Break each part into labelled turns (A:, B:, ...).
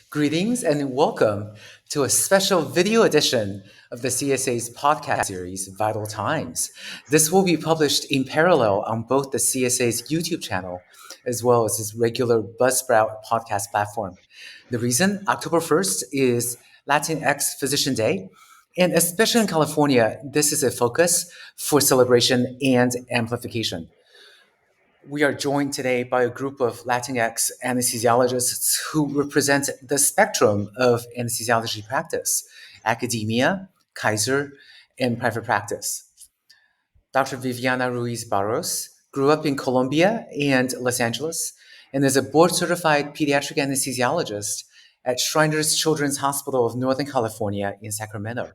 A: Greetings and welcome to a special video edition of the CSA's podcast series, Vital Times. This will be published in parallel on both the CSA's YouTube channel as well as its regular Buzzsprout podcast platform. The reason, October 1st is Latinx Physician Day, and especially in California, this is a focus for celebration and amplification. We are joined today by a group of Latinx anesthesiologists who represent the spectrum of anesthesiology practice, academia, Kaiser, and private practice. Dr. Viviana Ruiz Barros grew up in Colombia and Los Angeles and is a board certified pediatric anesthesiologist at Shriners Children's Hospital of Northern California in Sacramento.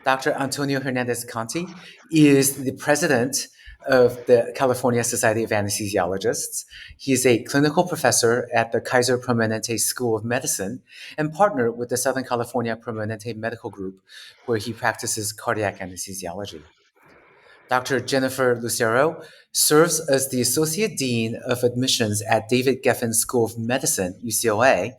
A: Dr. Antonio Hernandez Conti is the president of the California Society of Anesthesiologists. He is a clinical professor at the Kaiser Permanente School of Medicine and partner with the Southern California Permanente Medical Group, where he practices cardiac anesthesiology. Dr. Jennifer Lucero serves as the Associate Dean of Admissions at David Geffen School of Medicine, UCLA,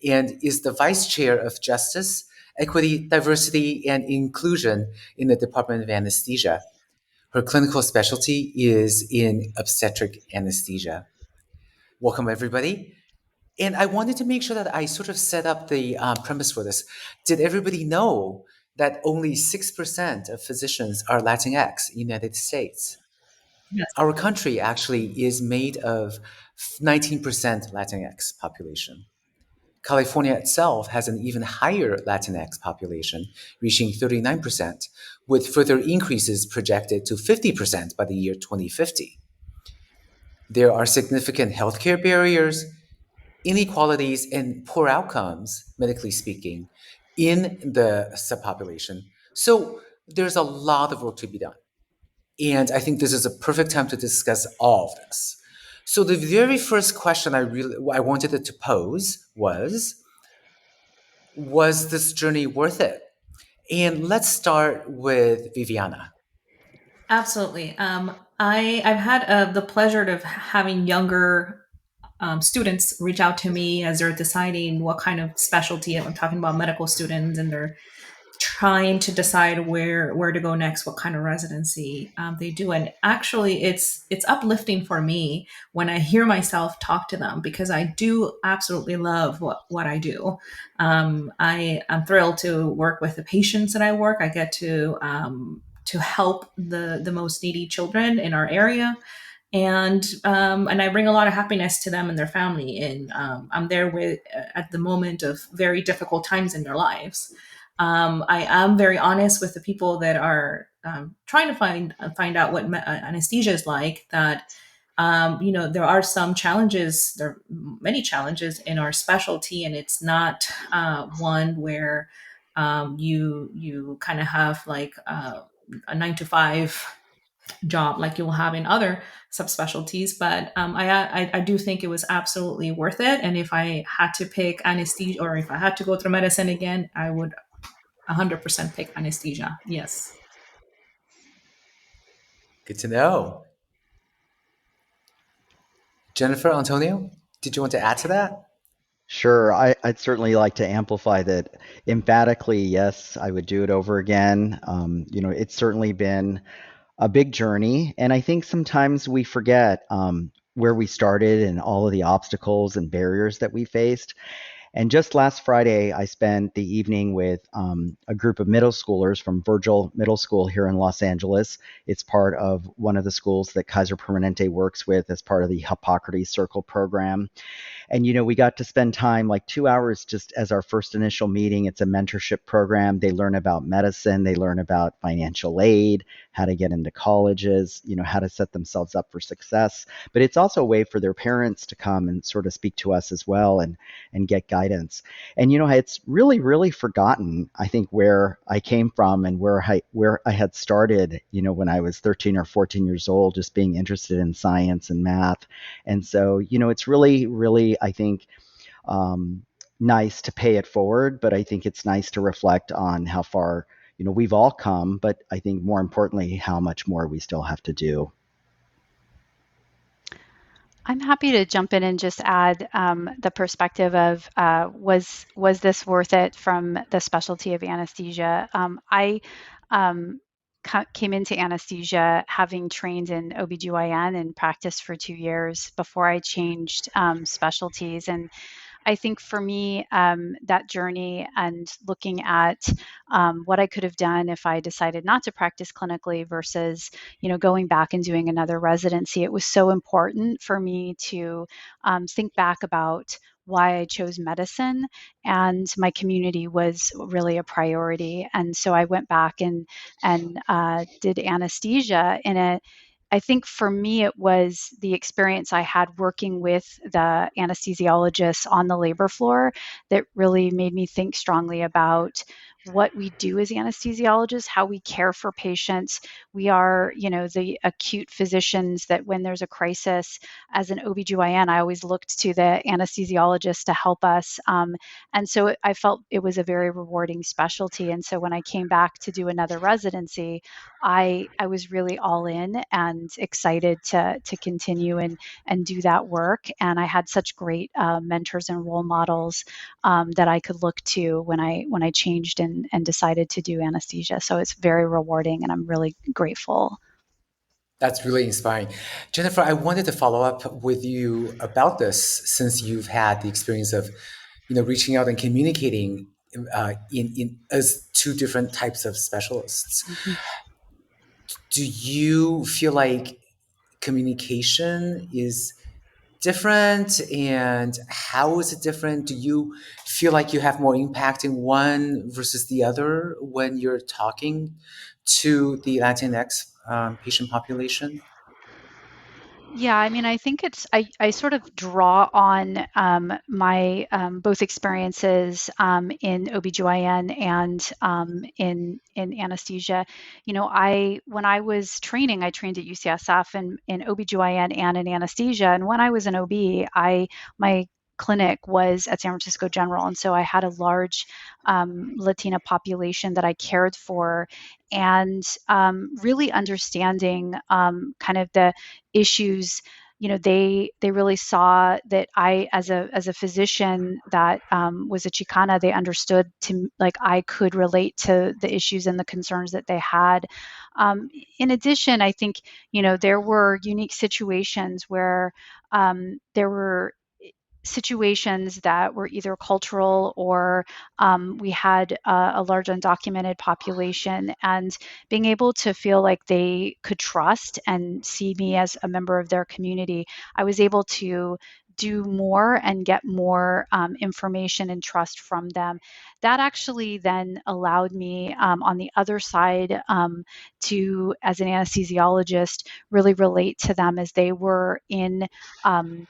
A: and is the Vice Chair of Justice, Equity, Diversity, and Inclusion in the Department of Anesthesia. Her clinical specialty is in obstetric anesthesia. Welcome, everybody. And I wanted to make sure that I sort of set up the premise for this. Did everybody know that only 6% of physicians are Latinx in the United States?
B: Yes.
A: Our country actually is made of 19% Latinx population. California itself has an even higher Latinx population, reaching 39%, with further increases projected to 50% by the year 2050. There are significant healthcare barriers, inequalities, and poor outcomes, medically speaking, in the subpopulation. So there's a lot of work to be done. And I think this is a perfect time to discuss all of this. So the very first question I wanted to pose was this journey worth it? And let's start with Viviana.
B: Absolutely. I've had the pleasure of having younger students reach out to me as they're deciding what kind of specialty. I'm talking about medical students, and they're trying to decide where to go next, what kind of residency they do. And actually, it's uplifting for me when I hear myself talk to them, because I do absolutely love what I do. I am thrilled to work with the patients that I work. I get to help the most needy children in our area, and I bring a lot of happiness to them and their family. And I'm there with at the moment of very difficult times in their lives. I am very honest with the people that are trying to find out what anesthesia is like. That there are some challenges. There are many challenges in our specialty, and it's not one where you kind of have like a 9 to 5 job like you'll have in other subspecialties. But I do think it was absolutely worth it. And if I had to pick anesthesia, or if I had to go through medicine again, I would 100% pick anesthesia. Yes.
A: Good to know. Jennifer, Antonio, did you want to add to that?
C: Sure, I'd certainly like to amplify that emphatically. Yes, I would do it over again. It's certainly been a big journey, and I think sometimes we forget where we started and all of the obstacles and barriers that we faced. And just last Friday, I spent the evening with a group of middle schoolers from Virgil Middle School here in Los Angeles. It's part of one of the schools that Kaiser Permanente works with as part of the Hippocrates Circle program. And, we got to spend time, like 2 hours, just as our first initial meeting. It's a mentorship program. They learn about medicine. They learn about financial aid, how to get into colleges, how to set themselves up for success. But it's also a way for their parents to come and sort of speak to us as well and get guidance. And, it's really, really forgotten, I think, where I came from and where I had started, when I was 13 or 14 years old, just being interested in science and math. And so, it's really, really, I think, nice to pay it forward, but I think it's nice to reflect on how far, we've all come, but I think more importantly, how much more we still have to do.
D: I'm happy to jump in and just add the perspective of was this worth it from the specialty of anesthesia? I um, came into anesthesia having trained in OBGYN and practiced for 2 years before I changed specialties. And I think for me, that journey and looking at what I could have done if I decided not to practice clinically versus, going back and doing another residency, it was so important for me to think back about why I chose medicine, and my community was really a priority. And so I went back and did anesthesia in a I think for me, it was the experience I had working with the anesthesiologists on the labor floor that really made me think strongly about what we do as anesthesiologists, how we care for patients. We are, the acute physicians that when there's a crisis, as an OBGYN, I always looked to the anesthesiologist to help us. And so I felt it was a very rewarding specialty. And so when I came back to do another residency, I was really all in and excited to continue and do that work. And I had such great mentors and role models that I could look to when I changed and decided to do anesthesia. So it's very rewarding, and I'm really grateful.
A: That's really inspiring. Jennifer, I wanted to follow up with you about this since you've had the experience of, reaching out and communicating in as two different types of specialists.
D: Mhm.
A: Do you feel like communication is different, and how is it different? Do you feel like you have more impact in one versus the other when you're talking to the Latinx patient population?
D: Yeah, I mean, I think I sort of draw on my both experiences in OBGYN and in anesthesia. When I was training, I trained at UCSF in OBGYN and in anesthesia. And when I was an OB, my clinic was at San Francisco General. And so I had a large Latina population that I cared for, and really understanding kind of the issues. They really saw that I, as a physician that was a Chicana, they understood to like I could relate to the issues and the concerns that they had. In addition, I think there were unique situations where there were situations that were either cultural or we had a large undocumented population, and being able to feel like they could trust and see me as a member of their community, I was able to do more and get more information and trust from them. That actually then allowed me on the other side to, as an anesthesiologist, really relate to them as they were in um,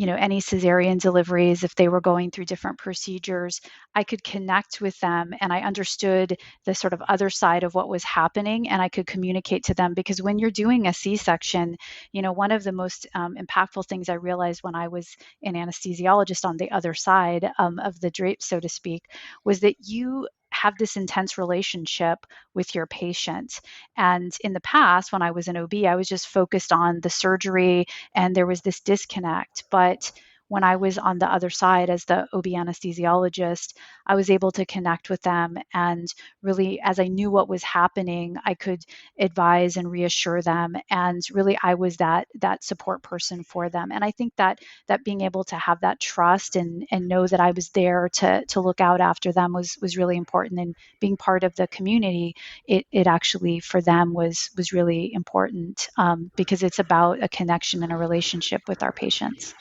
D: any cesarean deliveries, if they were going through different procedures, I could connect with them, and I understood the sort of other side of what was happening, and I could communicate to them. Because when you're doing a C-section, one of the most impactful things I realized when I was an anesthesiologist on the other side of the drape, so to speak, was that you have this intense relationship with your patient. And in the past, when I was an OB, I was just focused on the surgery, and there was this disconnect. But when I was on the other side as the OB anesthesiologist, I was able to connect with them, and really, as I knew what was happening, I could advise and reassure them, and really I was that support person for them. And I think that being able to have that trust and know that I was there to look out after them was really important. And being part of the community, it actually for them was really important, because it's about a connection and a relationship with our patients.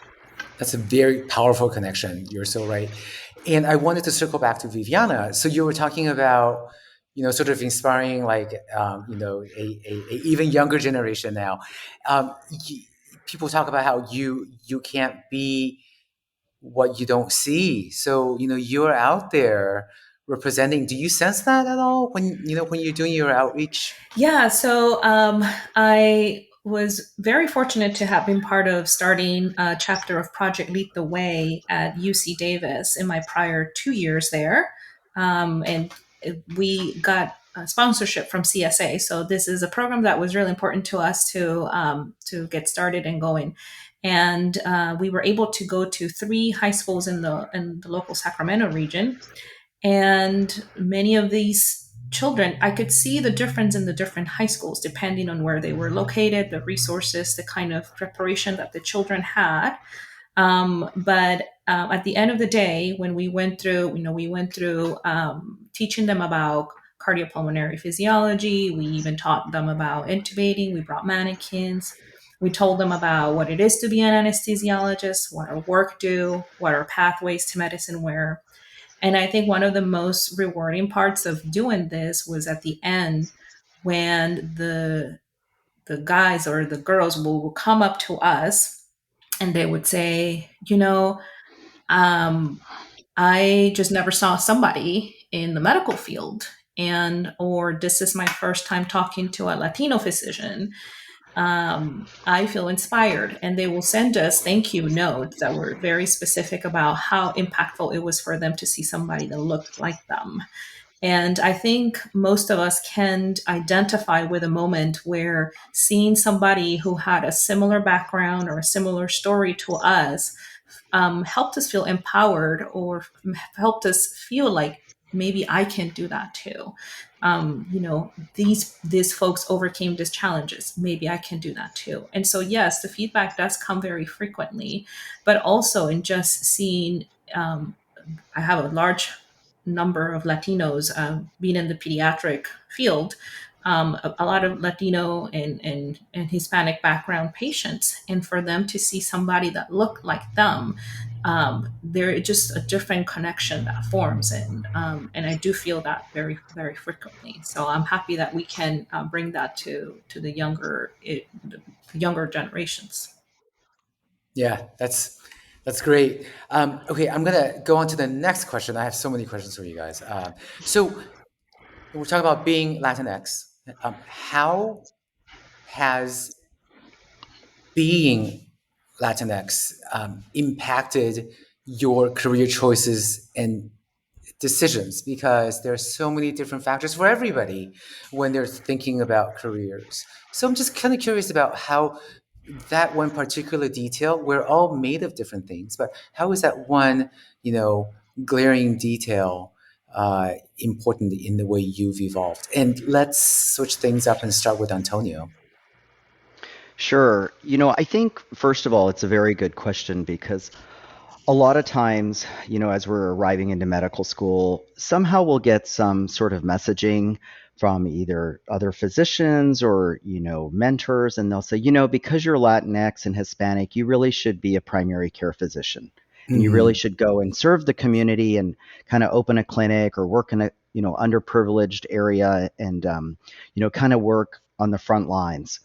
A: That's a very powerful connection. You're so right. And I wanted to circle back to Viviana. So you were talking about, sort of inspiring, like, a even younger generation now. Um, y- People talk about how you can't be what you don't see. So, you're out there representing. Do you sense that at all when you're doing your outreach?
B: Yeah, so I was very fortunate to have been part of starting a chapter of Project Lead the Way at UC Davis in my prior 2 years there. And we got sponsorship from CSA. So this is a program that was really important to us to get started and going. And we were able to go to three high schools in the local Sacramento region. And many of these children, I could see the difference in the different high schools depending on where they were located, the resources, the kind of preparation that the children had. But at the end of the day, when we went through, we went through teaching them about cardiopulmonary physiology. We even taught them about intubating. We brought mannequins. We told them about what it is to be an anesthesiologist, what our work do, what our pathways to medicine were. And I think one of the most rewarding parts of doing this was at the end when the guys or the girls will come up to us and they would say, um, I just never saw somebody in the medical field, and or this is my first time talking to a Latino physician. I feel inspired, and they will send us thank you notes that were very specific about how impactful it was for them to see somebody that looked like them. And I think most of us can identify with a moment where seeing somebody who had a similar background or a similar story to us helped us feel empowered or helped us feel like maybe I can do that too. These folks overcame these challenges. Maybe I can do that too. And so yes, the feedback does come very frequently, but also in just seeing um, I have a large number of Latinos being in the pediatric field, a lot of Latino and Hispanic background patients. And for them to see somebody that looked like them, there is just a different connection that forms. And I do feel that very, very frequently. So I'm happy that we can bring that to the younger generations.
A: Yeah, that's great. Okay, I'm gonna go on to the next question. I have so many questions for you guys. So we're talking about being Latinx. How has being Latinx impacted your career choices and decisions? Because there's so many different factors for everybody when they're thinking about careers. So I'm just kind of curious about how that one particular detail, we're all made of different things, but how is that one, glaring detail important in the way you've evolved? And let's switch things up and start with Antonio.
C: Sure. I think, first of all, it's a very good question because a lot of times, as we're arriving into medical school, somehow we'll get some sort of messaging from either other physicians or, mentors, and they'll say, because you're Latinx and Hispanic, you really should be a primary care physician. And you really
A: Mhm.
C: should go and serve the community and kind of open a clinic or work in a, underprivileged area and, kind of work on the front lines.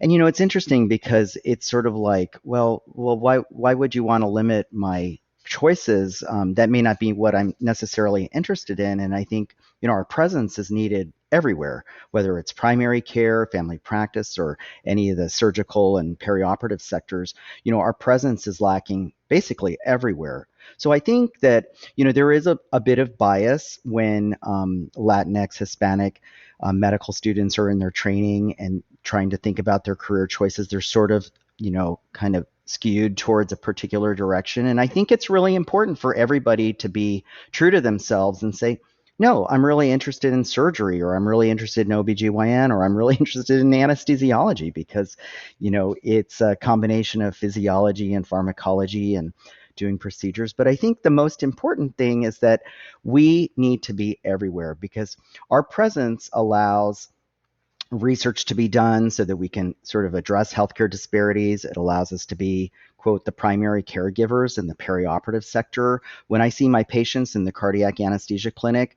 C: And it's interesting because it's sort of like, well, why would you want to limit my choices? That may not be what I'm necessarily interested in. And I think our presence is needed everywhere, whether it's primary care, family practice, or any of the surgical and perioperative sectors. Our presence is lacking basically everywhere. So I think that there is a bit of bias when Latinx, Hispanic medical students are in their training and trying to think about their career choices. They're sort of, kind of skewed towards a particular direction. And I think it's really important for everybody to be true to themselves and say, no, I'm really interested in surgery, or I'm really interested in OBGYN, or I'm really interested in anesthesiology because, it's a combination of physiology and pharmacology and doing procedures. But I think the most important thing is that we need to be everywhere because our presence allows research to be done so that we can sort of address healthcare disparities. It allows us to be, quote, the primary caregivers in the perioperative sector. When I see my patients in the cardiac anesthesia clinic,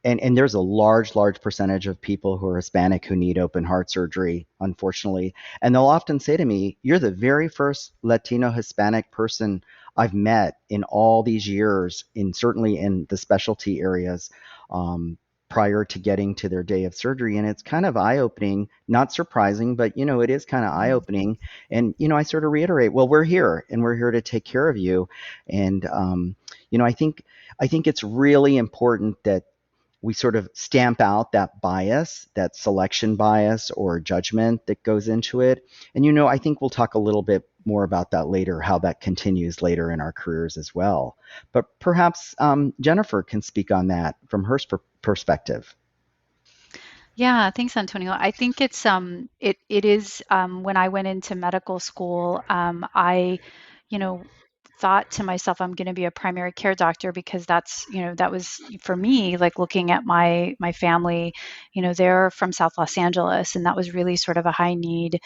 C: and there's a large percentage of people who are Hispanic who need open heart surgery, unfortunately. And they'll often say to me, you're the very first Latino Hispanic person I've met in all these years, certainly in the specialty areas, prior to getting to their day of surgery. And it's kind of eye-opening, not surprising, but it is kind of eye-opening. And I sort of reiterate, well, we're here and we're here to take care of you. And I think it's really important that we sort of stamp out that bias, that selection bias or judgment that goes into it. And I think we'll talk a little bit more about that later, how that continues later in our careers as well. But perhaps Jennifer can speak on that from her perspective.
D: Yeah, thanks, Antonio. I think it is when I went into medical school, I, you know, thought to myself, I'm going to be a primary care doctor because that's, that was for me, like looking at my family, they're from South Los Angeles, and that was really sort of a high need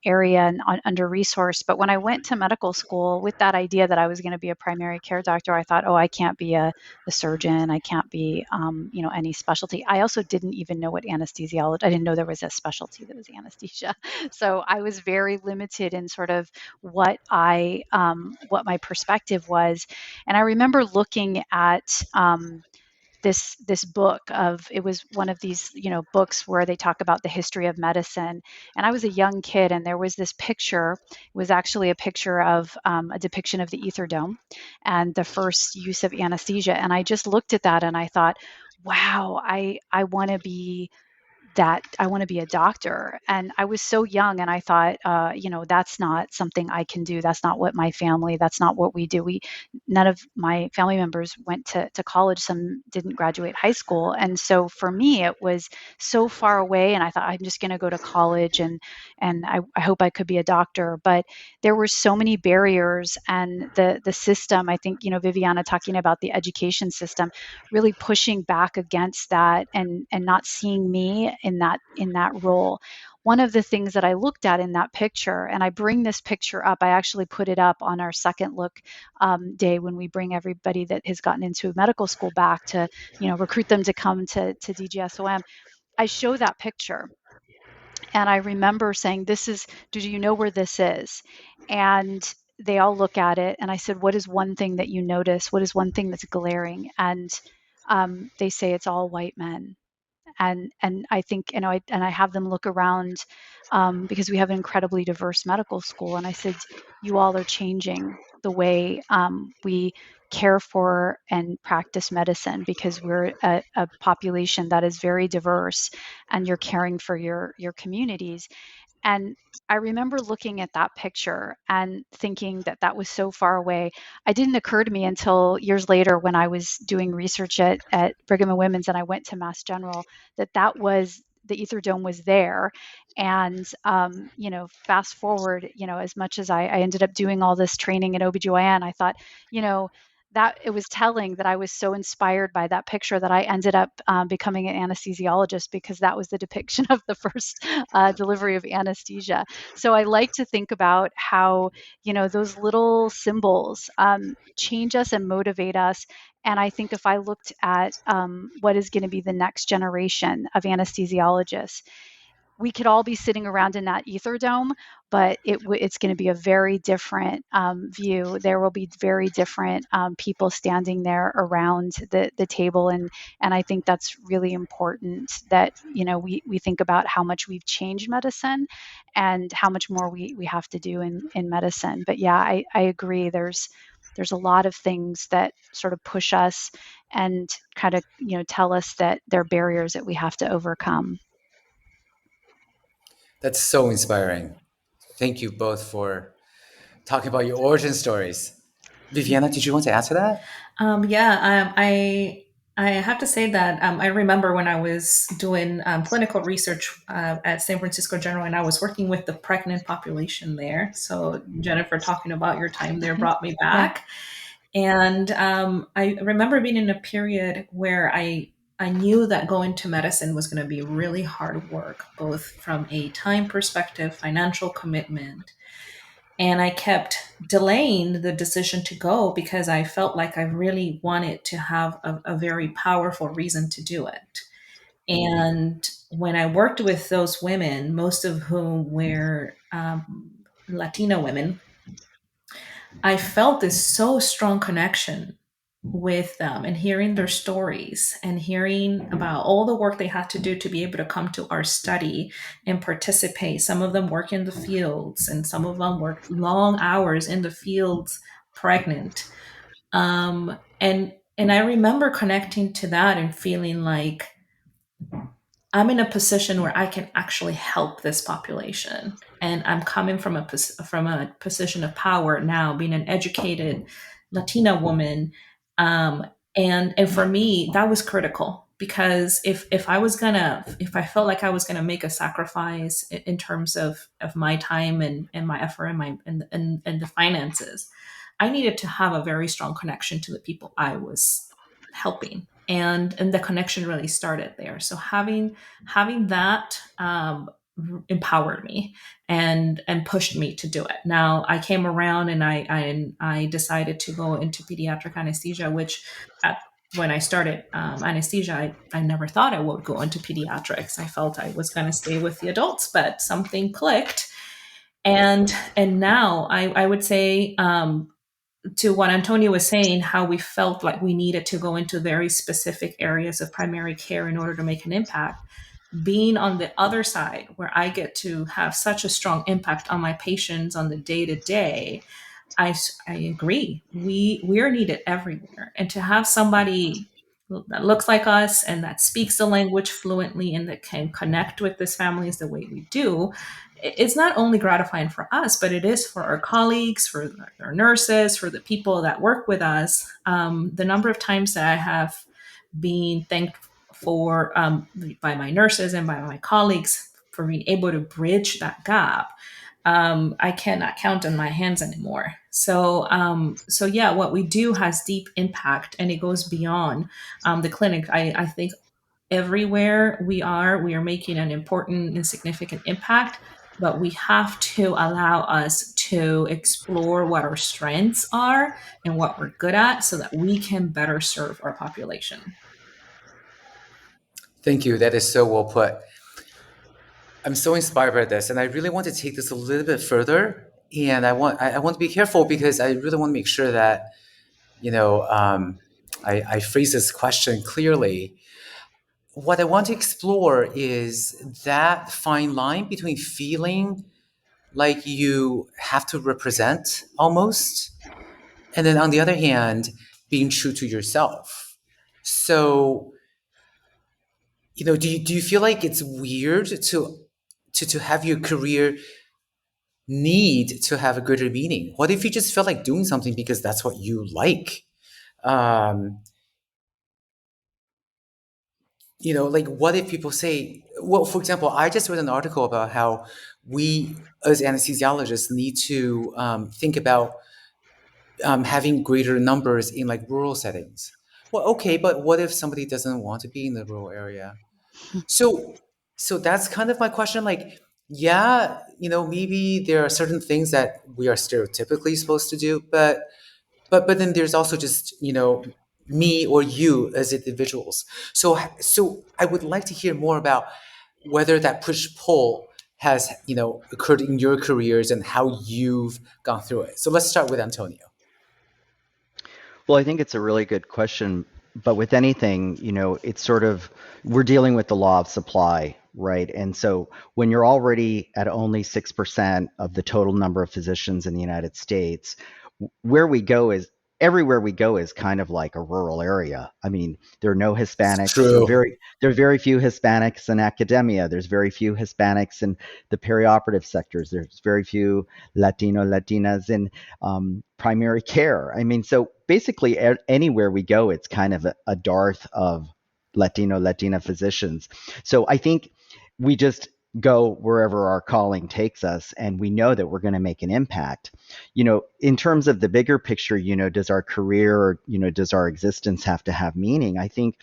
D: area and under resourced. But when I went to medical school with that idea that I was going to be a primary care doctor, I thought, oh, I can't be a surgeon. I can't be, any specialty. I also didn't even know what anesthesiology. I didn't know there was a specialty that was anesthesia. So I was very limited in sort of what my perspective was. And I remember looking at this book of it was one of these books where they talk about the history of medicine, and I was a young kid, and there was this picture. It was actually a picture of a depiction of the ether dome and the first use of anesthesia, and I just looked at that and I thought, wow, I want to be that. I want to be a doctor. And I was so young, and I thought, that's not something I can do. That's not what my family, that's not what we do. None of my family members went to college. Some didn't graduate high school. And so for me, it was so far away. And I thought, I'm just going to go to college, and I hope I could be a doctor. But there were so many barriers, and the system, I think, Viviana talking about the education system, really pushing back against that, and not seeing me in that role. One of the things that I looked at in that picture, and I bring this picture up, I actually put it up on our second look day when we bring everybody that has gotten into medical school back to, recruit them to come to DGSOM. I show that picture, and I remember saying, do you know where this is? And they all look at it, and I said, what is one thing that you notice? What is one thing that's glaring? And they say it's all white men. And I think, I have them look around, because we have an incredibly diverse medical school, and I said, you all are changing the way we care for and practice medicine, because we're a population that is very diverse, and you're caring for your communities. And I remember looking at that picture and thinking that that was so far away. It didn't occur to me until years later when I was doing research at Brigham and Women's, and I went to Mass General, that was the ether dome was there. And, fast forward, as much as I ended up doing all this training at OBGYN, I thought, you know, that it was telling that I was so inspired by that picture that I ended up becoming an anesthesiologist, because that was the depiction of the first delivery of anesthesia. So I like to think about how, those little symbols change us and motivate us. And I think if I looked at what is going to be the next generation of anesthesiologists, we could all be sitting around in that ether dome, but it's going to be a very different view. There will be very different people standing there around the table, and I think that's really important that we think about how much we've changed medicine and how much more we have to do in medicine. But yeah, I agree. There's a lot of things that sort of push us and kind of tell us that there are barriers that we have to overcome.
A: That's so inspiring. Thank you both for talking about your origin stories. Viviana, did you want to answer that?
B: Yeah, I have to say that I remember when I was doing clinical research at San Francisco General, and I was working with the pregnant population there. So Jennifer, talking about your time there brought me
D: Yeah.
B: back, and I remember being in a period where I knew that going to medicine was going to be really hard work, both from a time perspective, financial commitment, and I kept delaying the decision to go because I felt like I really wanted to have a very powerful reason to do it. And when I worked with those women, most of whom were Latina women, I felt this so strong connection with them, and hearing their stories and hearing about all the work they had to do to be able to come to our study and participate. Some of them work in the fields, and some of them work long hours in the fields pregnant. And I remember connecting to that and feeling like I'm in a position where I can actually help this population. and I'm coming from from a position of power now, being an educated Latina woman. Um, and for me, that was critical, because if I felt like I was gonna make a sacrifice in terms of my time and my effort and my and the finances, I needed to have a very strong connection to the people I was helping, and the connection really started there. So having that empowered me and pushed me to do it. Now I came around and I decided to go into pediatric anesthesia, which at when I started anesthesia, I never thought I would go into pediatrics. I felt I was going to stay with the adults, but something clicked. And now I would say, to what Antonio was saying, how we felt like we needed to go into very specific areas of primary care in order to make an impact. Being on the other side, where I get to have such a strong impact on my patients on the day to day, I agree. We are needed everywhere, and to have somebody that looks like us and that speaks the language fluently and that can connect with these families the way we do, it's not only gratifying for us, but it is for our colleagues, for our nurses, for the people that work with us. The number of times that I have been thanked for, by my nurses and by my colleagues, for being able to bridge that gap, I cannot count on my hands anymore. So yeah, what we do has deep impact, and it goes beyond the clinic. I think everywhere we are making an important and significant impact, but we have to allow us to explore what our strengths are and what we're good at, so that we can better serve our population.
A: Thank you. That is so well put. I'm so inspired by this, and I really want to take this a little bit further. And I want to be careful, because I really want to make sure that you know I phrase this question clearly. What I want to explore is that fine line between feeling like you have to represent almost, and then on the other hand, being true to yourself. So, do you feel like it's weird to have your career need to have a greater meaning? What if you just felt like doing something because that's what you like? Um, like what if people say, well, for example, I just read an article about how we as anesthesiologists need to think about having greater numbers in like rural settings. Well, okay, but what if somebody doesn't want to be in the rural area? So, so that's kind of my question. Like, yeah, maybe there are certain things that we are stereotypically supposed to do, but then there's also just me or you as individuals. So I would like to hear more about whether that push pull has occurred in your careers and how you've gone through it. So let's start with Antonio.
C: Well, I think it's a really good question, but with anything, it's sort of we're dealing with the law of supply, right? And so when you're already at only 6% of the total number of physicians in the United States, where we go is everywhere we go is kind of like a rural area. I mean, there are no Hispanics.
A: True.
C: There are very few Hispanics in academia. There's very few Hispanics in the perioperative sectors. There's very few Latinas in primary care. I mean, so basically anywhere we go, it's kind of a dearth of Latina physicians. So I think we just go wherever our calling takes us, and we know that we're going to make an impact. In terms of the bigger picture, does our career or, does our existence have to have meaning? I think,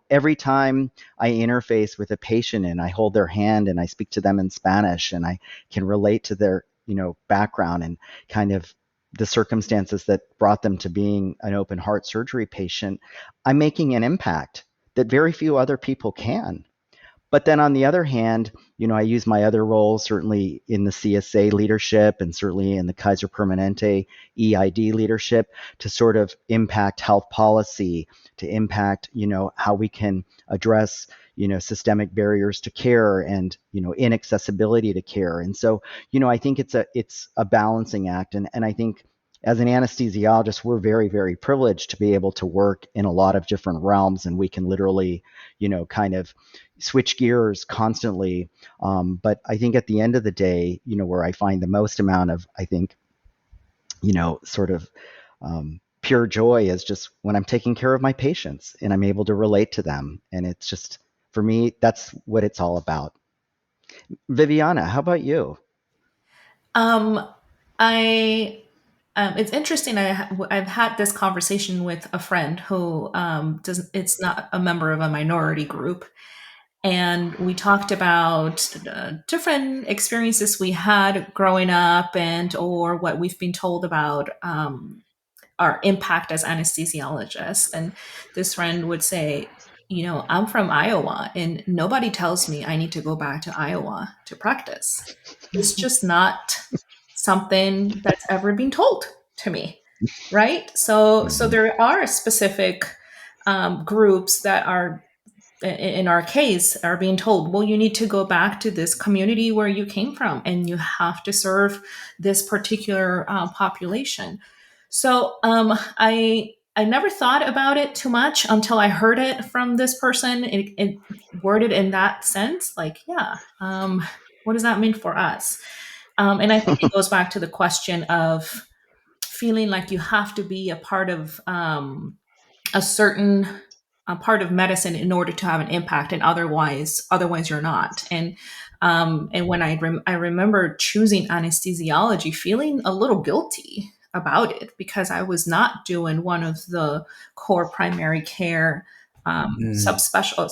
C: every time I interface with a patient and I hold their hand and I speak to them in Spanish and I can relate to their, background and kind of the circumstances that brought them to being an open heart surgery patient, I'm making an impact that very few other people can. But then on the other hand, I use my other roles, certainly in the CSA leadership and certainly in the Kaiser Permanente EID leadership, to sort of impact health policy, to impact, how we can address, systemic barriers to care and, inaccessibility to care. And so, I think it's a balancing act. And I think as an anesthesiologist, we're very, very privileged to be able to work in a lot of different realms, and we can literally, kind of switch gears constantly. But I think at the end of the day, where I find the most amount of, I think, sort of pure joy is just when I'm taking care of my patients and I'm able to relate to them. And it's just, for me, that's what it's all about. Viviana, how about you?
B: Um, I it's interesting. I've had this conversation with a friend who doesn't. It's not a member of a minority group, and we talked about different experiences we had growing up, and or what we've been told about our impact as anesthesiologists. And this friend would say, I'm from Iowa, and nobody tells me I need to go back to Iowa to practice. It's just not something that's ever been told to me, right? So
C: Mhm.
B: there are specific groups that are, in our case, are being told, well, you need to go back to this community where you came from, and you have to serve this particular population. So I never thought about it too much until I heard it from this person. It worded in that sense, like, yeah, what does that mean for us? And I think it goes back to the question of feeling like you have to be a part of a certain part of medicine in order to have an impact, and otherwise you're not. And when I remember choosing anesthesiology, feeling a little guilty about it because I was not doing one of the core primary care
A: Mm,
B: subspecial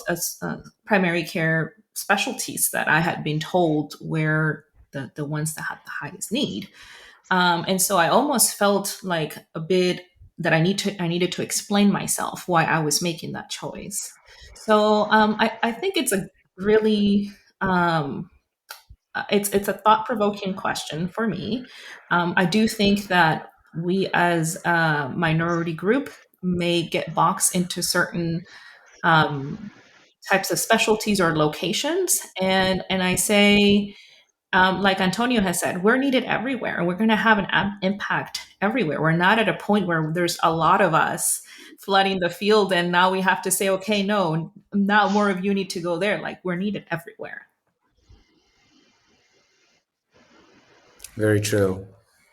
B: primary care specialties that I had been told were the ones that had the highest need. And so I almost felt like a bit that I needed to explain myself why I was making that choice. So I think it's a really it's a thought provoking question for me. I do think that we as a minority group may get boxed into certain um, types of specialties or locations, and I say, like Antonio has said, we're needed everywhere, and we're going to have an impact everywhere. We're not at a point where there's a lot of us flooding the field, and now we have to say, okay, no, now more of you need to go there. Like, we're needed everywhere.
A: very true.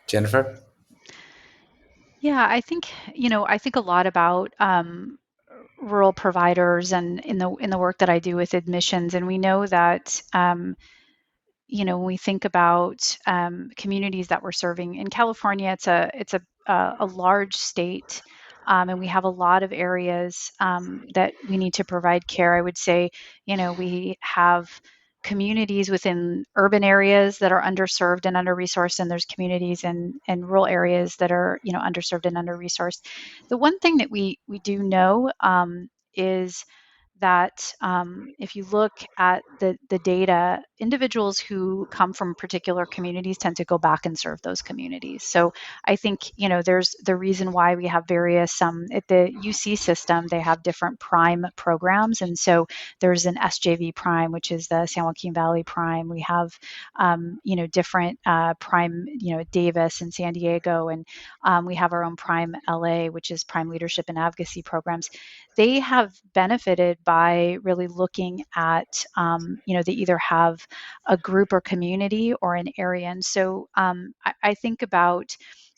A: Jennifer?
D: Yeah, I think a lot about rural providers and in the work that I do with admissions, and we know that when we think about communities that we're serving in California, it's a large state, and we have a lot of areas that we need to provide care. I would say, we have communities within urban areas that are underserved and under resourced, and there's communities in rural areas that are underserved and under resourced. The one thing that we do know is that if you look at the data, individuals who come from particular communities tend to go back and serve those communities. So I think there's the reason why we have various at the UC system, they have different prime programs, and so there's an SJV prime, which is the San Joaquin Valley prime. We have different prime, Davis and San Diego, and we have our own prime LA, which is prime leadership and advocacy programs. They have benefited by really looking at, they either have a group or community or an area. And so I think about,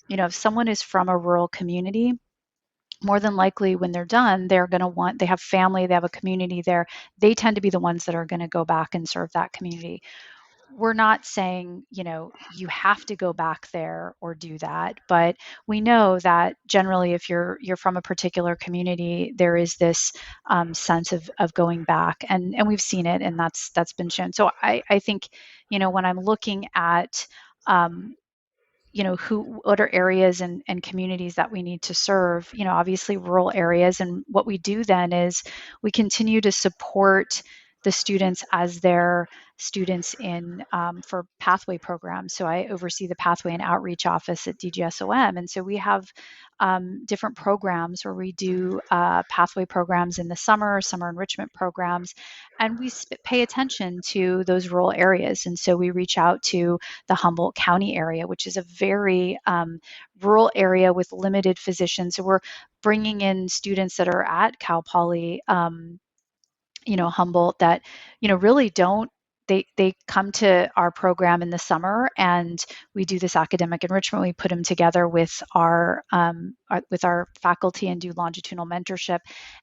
D: if someone is from a rural community, more than likely when they're done, they have family, they have a community there. They tend to be the ones that are going to go back and serve that community. We're not saying, you have to go back there or do that, but we know that generally if you're from a particular community, there is this sense of going back, and we've seen it, and that's been shown. So I think, when I'm looking at um, what are areas and communities that we need to serve, obviously rural areas. And what we do then is we continue to support the students as their students in for pathway programs. So I oversee the pathway and outreach office at DGSOM, and so we have different programs where we do pathway programs in the summer enrichment programs, and we pay attention to those rural areas. And so we reach out to the Humboldt County area, which is a very rural area with limited physicians. So we're bringing in students that are at Cal Poly, Humboldt, that really don't, they come to our program in the summer, and we do this academic enrichment. We put them together with with our faculty and do longitudinal mentorship,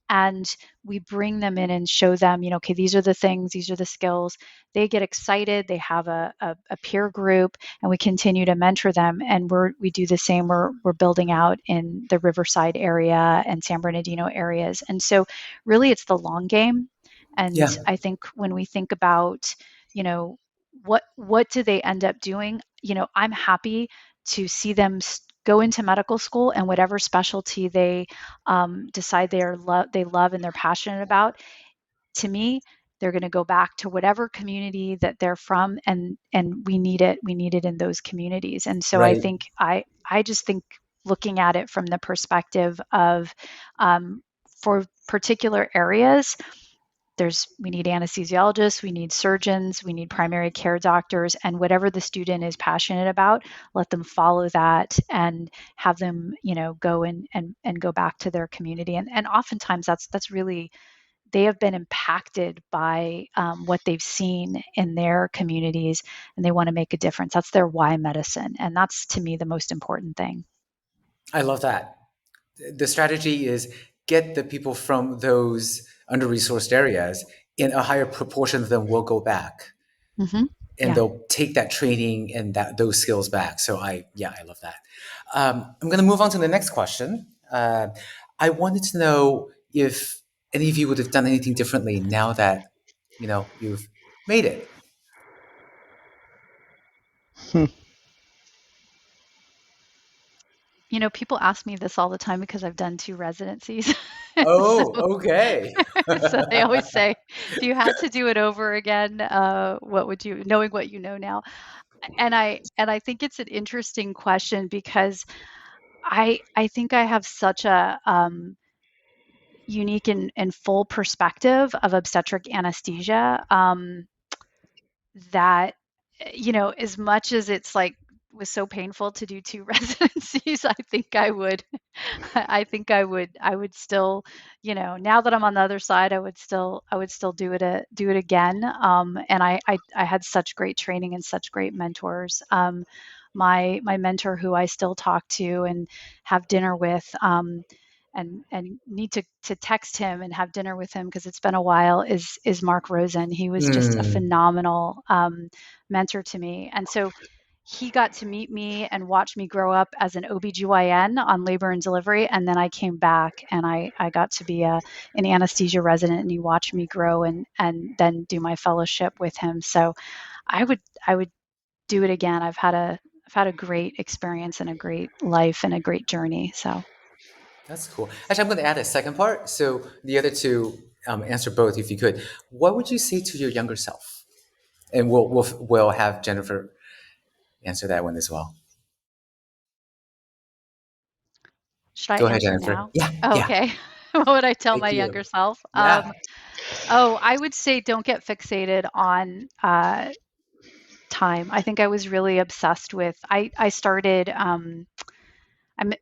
D: and we bring them in and show them, okay, these are the things, these are the skills. They get excited. They have a peer group, and we continue to mentor them. And we do the same. We're building out in the Riverside area and San Bernardino areas, and so really it's the long game. And
A: Yeah,
D: I think when we think about, you know, what do they end up doing? I'm happy to see them go into medical school, and whatever specialty they decide they love and they're passionate about. To me, they're going to go back to whatever community that they're from, and we need it. We need it in those communities. And so I
A: right.
D: think I just think, looking at it from the perspective of for particular areas, we need anesthesiologists, we need surgeons, we need primary care doctors, and whatever the student is passionate about, let them follow that and have them, go and go back to their community. And oftentimes that's really, they have been impacted by what they've seen in their communities, and they want to make a difference. That's their why medicine, and that's, to me, the most important thing.
A: I love that. The strategy is get the people from those under-resourced areas, in a higher proportion of them will go back,
D: Hmm.
A: and
D: Yeah.
A: they'll take that training and those skills back. So I love that. I'm going to move on to the next question. I wanted to know if any of you would have done anything differently now that you've made it.
D: People ask me this all the time because I've done 2 residencies. So
A: Oh, okay.
D: so they always say, "If you had to do it over again, what would you, knowing what you know now?" And I think it's an interesting question, because I think I have such a unique and full perspective of obstetric anesthesia, that as much as it's like was so painful to do 2 residencies, I think I would still, now that I'm on the other side, I would still do it again. And I had such great training and such great mentors. My mentor, who I still talk to and have dinner with, and need to text him and have dinner with him because it's been a while, is Mark Rosen. He was just a
A: Hmm.
D: phenomenal mentor to me. And so he got to meet me and watch me grow up as an OBGYN on labor and delivery. And then I came back and I got to be an anesthesia resident, and he watched me grow and then do my fellowship with him. So I would do it again. I've had a great experience and a great life and a great journey. So
A: That's cool. Actually, I'm going to add a second part. So the other two, answer both if you could. What would you say to your younger self? And we'll have Jennifer answer that one as well.
D: should I
A: Go ahead,
D: answer
A: Jennifer.
D: now?
A: Yeah,
D: Oh,
A: yeah.
D: okay. What would I tell my
A: Thank
D: younger
A: you.
D: self?
A: Yeah.
D: Oh, I would say don't get fixated on time. I think I was really obsessed with. I started.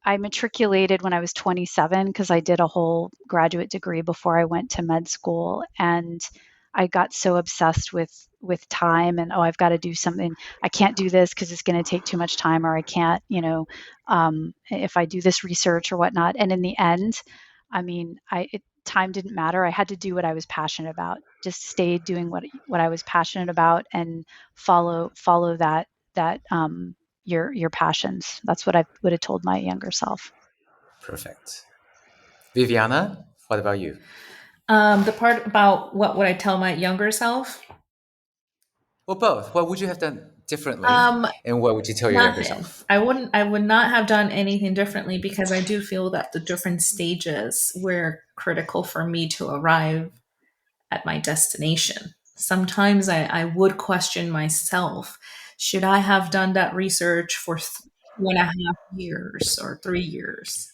D: I matriculated when I was 27 because I did a whole graduate degree before I went to med school, and I got so obsessed with time, and, oh, I've got to do something. I can't do this because it's going to take too much time, or I can't, if I do this research or whatnot. And in the end, I mean, time didn't matter. I had to do what I was passionate about. Just stay doing what I was passionate about, and follow that your passions. That's what I would have told my younger self.
A: Perfect. Viviana, what about you?
B: The part about what would I tell my younger self?
A: Well, both. What would you have done differently,
B: Um,
A: and what would you tell your younger
B: Nothing.
A: self?
B: I would not have done anything differently, because I do feel that the different stages were critical for me to arrive at my destination. Sometimes I would question myself, should I have done that research for 2.5 years or 3 years?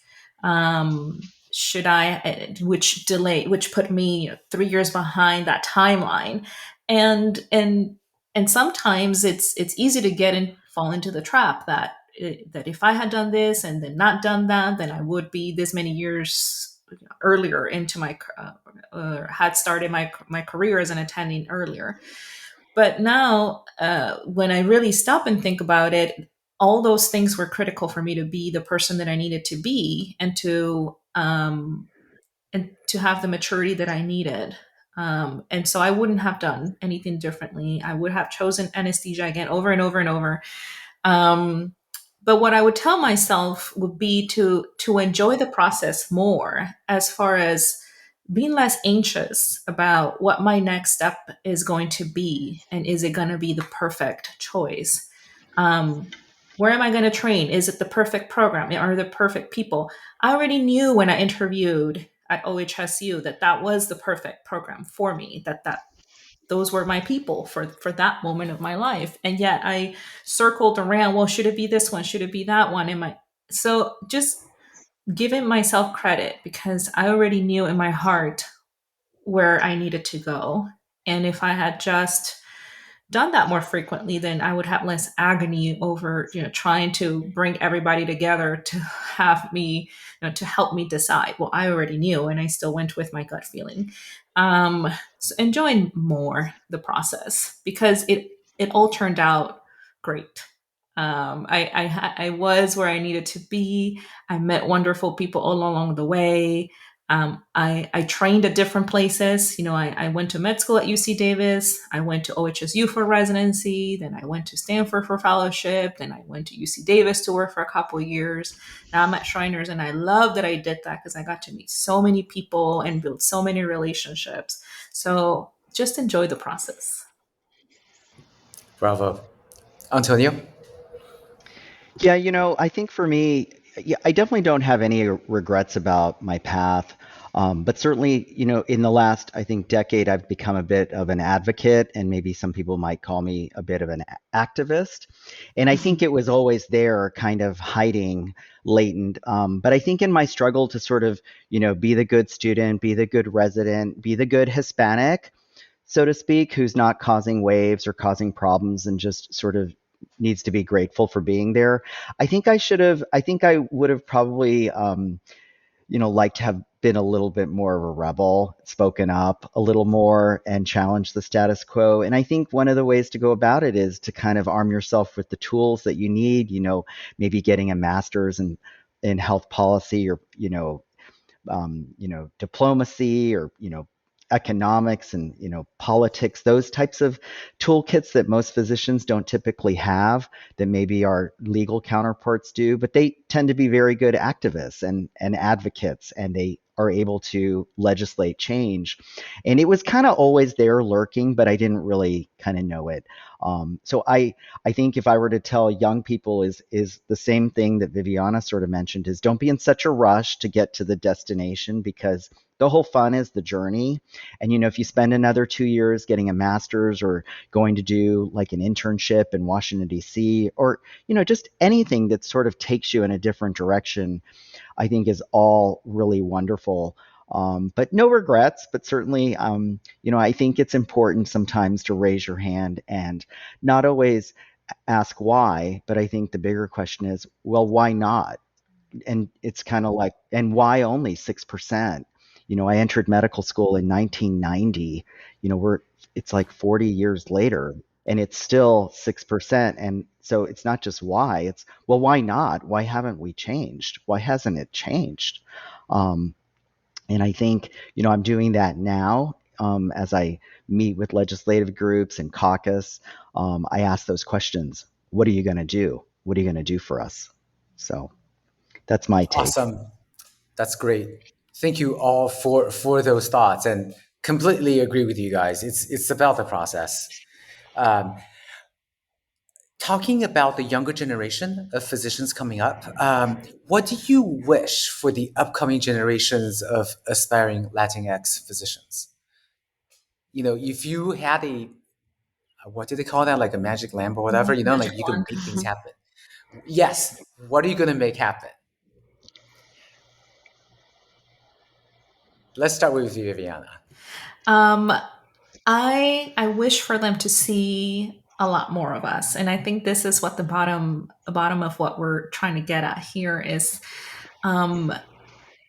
B: Should I, which put me 3 years behind that timeline. And and and sometimes it's easy to get in fall into the trap that if I had done this and then not done that, then I would be this many years earlier into my had started my career as an attending earlier. But now, when I really stop and think about it, all those things were critical for me to be the person that I needed to be, and to have the maturity that I needed. And so I wouldn't have done anything differently. I would have chosen anesthesia again over and over and over. Um, but what I would tell myself would be to enjoy the process more, as far as being less anxious about what my next step is going to be, and is it going to be the perfect choice. Um, where am I going to train? Is it the perfect program? Are the perfect people? I already knew when I interviewed at OHSU that that was the perfect program for me. That those were my people for that moment of my life. And yet I circled around, well, should it be this one, should it be that one? So just giving myself credit, because I already knew in my heart where I needed to go. And if I had just done that more frequently, then I would have less agony over, trying to bring everybody together to have me, to help me decide. Well, I already knew, and I still went with my gut feeling. So enjoying more the process, because it all turned out great. I was where I needed to be. I met wonderful people all along the way. I trained at different places. I went to med school at UC Davis. I went to OHSU for residency. Then I went to Stanford for fellowship. Then I went to UC Davis to work for a couple of years. Now I'm at Shriners, and I love that I did that, because I got to meet so many people and build so many relationships. So just enjoy the process.
A: Bravo. Antonio?
C: Yeah, I think for me, yeah, I definitely don't have any regrets about my path. But certainly, in the last, I think, decade, I've become a bit of an advocate, and maybe some people might call me a bit of an activist. And I think it was always there, kind of hiding, latent. But I think in my struggle to sort of, be the good student, be the good resident, be the good Hispanic, so to speak, who's not causing waves or causing problems and just sort of needs to be grateful for being there. I think I would have probably, liked to have been a little bit more of a rebel, spoken up a little more and challenged the status quo. And I think one of the ways to go about it is to kind of arm yourself with the tools that you need, maybe getting a master's in health policy, or, diplomacy, or, economics, and, politics, those types of toolkits that most physicians don't typically have, that maybe our legal counterparts do, but they tend to be very good activists and advocates, and they are able to legislate change. And it was kind of always there lurking, but I didn't really kind of know it. So I think if I were to tell young people, is the same thing that Viviana sort of mentioned, is don't be in such a rush to get to the destination, because the whole fun is the journey. And if you spend another 2 years getting a master's, or going to do like an internship in Washington D.C., or just anything that sort of takes you in a different direction, I think is all really wonderful. But no regrets. But certainly, I think it's important sometimes to raise your hand and not always ask why. But I think the bigger question is, well, why not? And it's kind of like, and why only 6%? I entered medical school in 1990. It's like 40 years later, and it's still 6%. And so it's not just why, it's, well, why not? Why haven't we changed? Why hasn't it changed? Um, and I think, I'm doing that now, as I meet with legislative groups and caucus. I ask those questions. What are you going to do? What are you going to do for us? So that's my take.
A: Awesome. That's great. Thank you all for those thoughts, and completely agree with you guys. It's about the process. Um, Talking about the younger generation of physicians coming up, what do you wish for the upcoming generations of aspiring Latinx physicians? if you had a, what do they call that, like a magic lamp or whatever,
B: Magic
A: like you can
B: wand.
A: make things happen. Yes. What are you going to make happen? Let's start with you, Viviana.
B: Um, I wish for them to see a lot more of us, and I think this is what the bottom of what we're trying to get at here is. Um,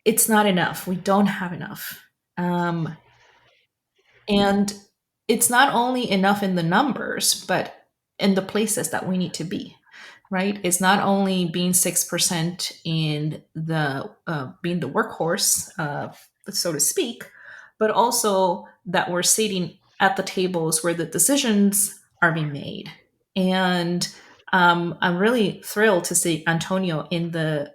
B: it's not enough. We don't have enough. Um, and it's not only enough in the numbers, but in the places that we need to be, right? It's not only being 6% in the being the workhorse, so to speak, but also that we're sitting at the tables where the decisions are being made. And I'm really thrilled to see Antonio in the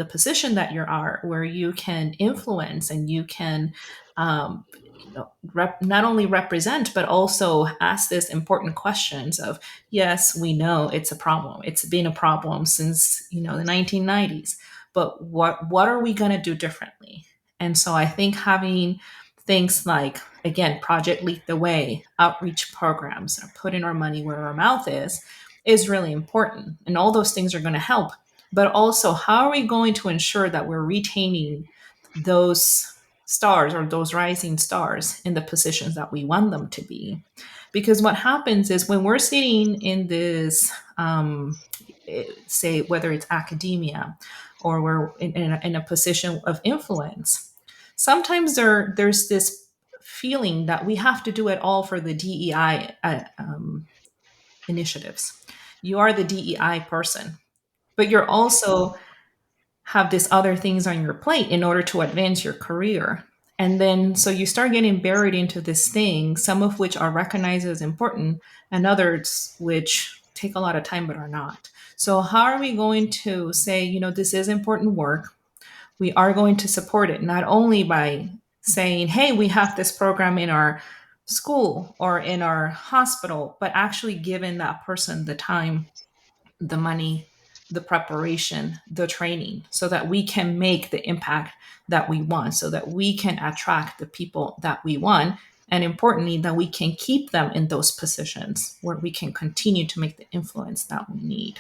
B: position that you are, where you can influence and you can um, not only represent but also ask these important questions of, yes, we know it's a problem, it's been a problem since the 1990s, but what are we going to do differently? And so I think having things like, again, Project Lead the Way, outreach programs, or putting our money where our mouth is really important, and all those things are going to help. But also, how are we going to ensure that we're retaining those stars or those rising stars in the positions that we want them to be? Because what happens is when we're sitting in this, say, whether it's academia or we're in a position of influence, sometimes there's this feeling that we have to do it all for the DEI initiatives. You are the DEI person, but you're also have these other things on your plate in order to advance your career. And then so you start getting buried into this thing, some of which are recognized as important and others which take a lot of time but are not. So how are we going to say, this is important work? We are going to support it not only by saying, hey, we have this program in our school or in our hospital, but actually giving that person the time, the money, the preparation, the training, so that we can make the impact that we want, so that we can attract the people that we want. And importantly, that we can keep them in those positions where we can continue to make the influence that we need.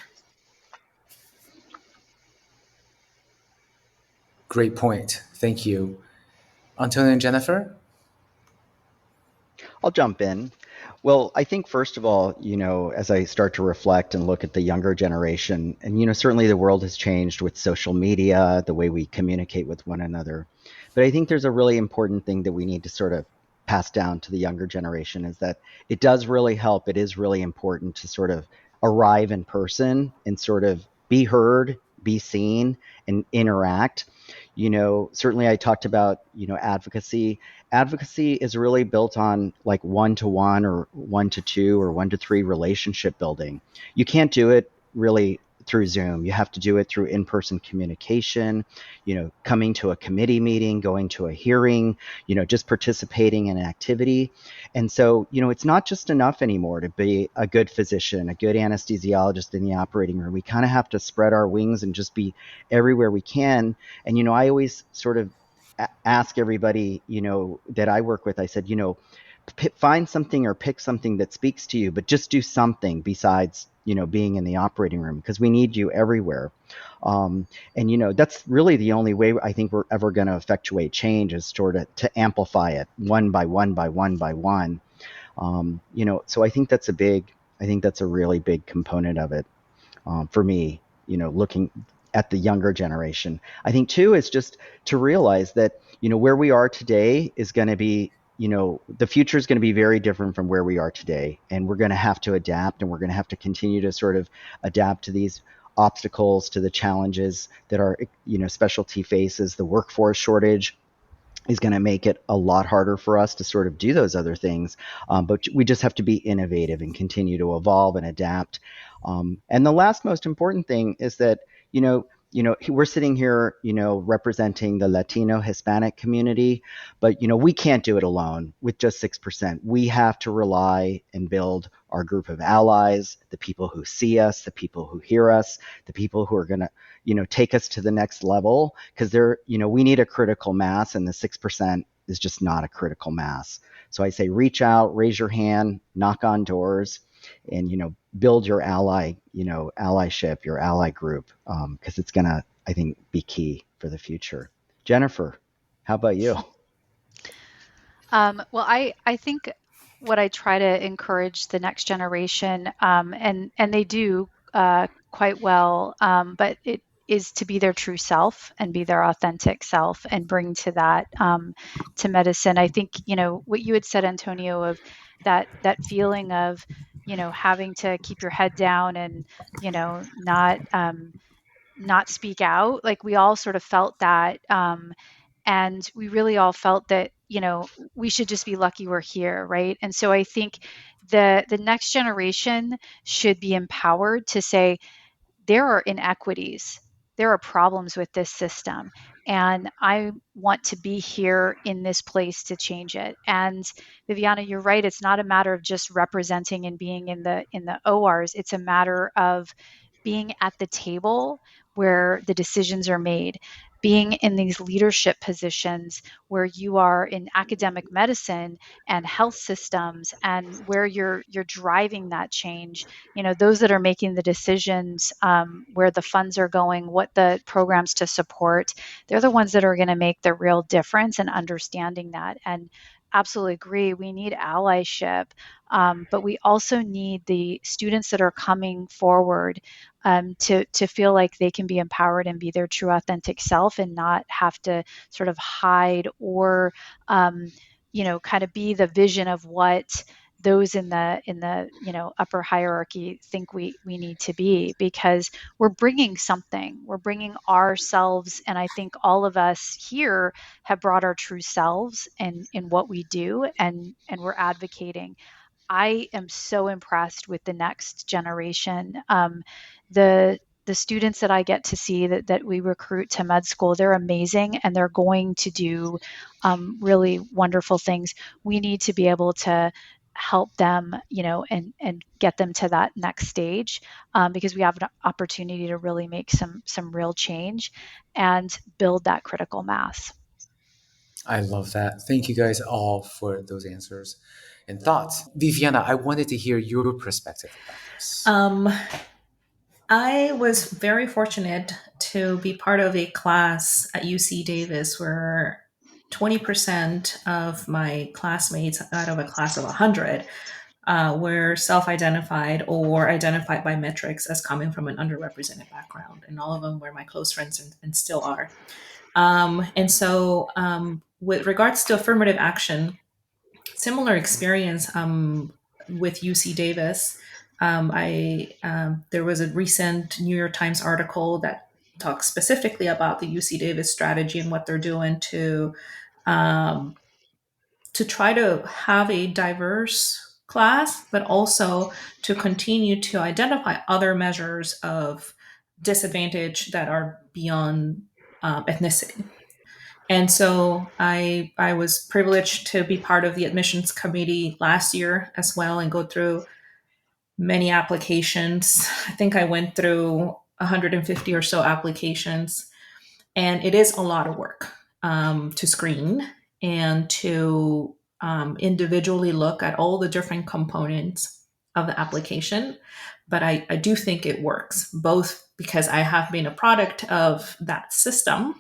A: Great point. Thank you. Antonio and Jennifer?
C: I'll jump in. Well, I think first of all, as I start to reflect and look at the younger generation, and certainly the world has changed with social media, the way we communicate with one another. But I think there's a really important thing that we need to sort of pass down to the younger generation is that it does really help. It is really important to sort of arrive in person and sort of be heard, be seen, and interact. Certainly I talked about, advocacy. Advocacy is really built on like one to one or one to two or one to three relationship building. You can't do it really through Zoom. You have to do it through in-person communication, coming to a committee meeting, going to a hearing, just participating in an activity. And so, it's not just enough anymore to be a good physician, a good anesthesiologist in the operating room. We kind of have to spread our wings and just be everywhere we can. And, I always sort of ask everybody, that I work with, I said, find something or pick something that speaks to you, but just do something besides, being in the operating room, because we need you everywhere. And, that's really the only way I think we're ever going to effectuate change is sort of to amplify it one by one by one by one. So I think that's a really big component of it for me, looking at the younger generation. I think too is just to realize that, where we are today is going to be, the future is going to be very different from where we are today. And we're going to have to adapt, and we're going to have to continue to sort of adapt to these obstacles, to the challenges that our, specialty faces. The workforce shortage is going to make it a lot harder for us to sort of do those other things. But we just have to be innovative and continue to evolve and adapt. And the last most important thing is that, we're sitting here, representing the Latino Hispanic community, but, we can't do it alone with just 6%. We have to rely and build our group of allies, the people who see us, the people who hear us, the people who are going to, take us to the next level, because we need a critical mass, and the 6% is just not a critical mass. So I say reach out, raise your hand, knock on doors, and build your allyship, your ally group, because it's gonna, I think, be key for the future. Jennifer, how about you?
D: Well, I think what I try to encourage the next generation, and they do quite well, but it is to be their true self and be their authentic self and bring to that to medicine. I think what you had said, Antonio, of that feeling of having to keep your head down and not speak out. Like we all sort of felt that. And we really all felt that we should just be lucky we're here, right? And so I think the next generation should be empowered to say there are inequities, there are problems with this system, and I want to be here in this place to change it. And Viviana, you're right, it's not a matter of just representing and being in the ORs, it's a matter of being at the table where the decisions are made, being in these leadership positions where you are in academic medicine and health systems, and where you're driving that change. Those that are making the decisions, where the funds are going, what the programs to support, they're the ones that are going to make the real difference in understanding that. And absolutely agree, we need allyship, but we also need the students that are coming forward, to feel like they can be empowered and be their true authentic self and not have to sort of hide or kind of be the vision of what those in the upper hierarchy think we need to be, because we're bringing ourselves, and I think all of us here have brought our true selves in what we do, and we're advocating. I am so impressed with the next generation. The students that I get to see that we recruit to med school, they're amazing, and they're going to do really wonderful things. We need to be able to help them, and get them to that next stage, because we have an opportunity to really make some real change and build that critical mass.
A: I love that. Thank you guys all for those answers and thoughts. Viviana, I wanted to hear your perspective about this.
B: I was very fortunate to be part of a class at UC Davis where 20% of my classmates out of a class of 100 were self identified or identified by metrics as coming from an underrepresented background. And all of them were my close friends and still are. And so, with regards to affirmative action, similar experience with UC Davis. There was a recent New York Times article that talks specifically about the UC Davis strategy and what they're doing um, to try to have a diverse class, but also to continue to identify other measures of disadvantage that are beyond ethnicity. And so I was privileged to be part of the admissions committee last year as well and go through many applications. I think I went through 150 or so applications, and it is a lot of work to screen and to individually look at all the different components of the application. But I do think it works, both because I have been a product of that system,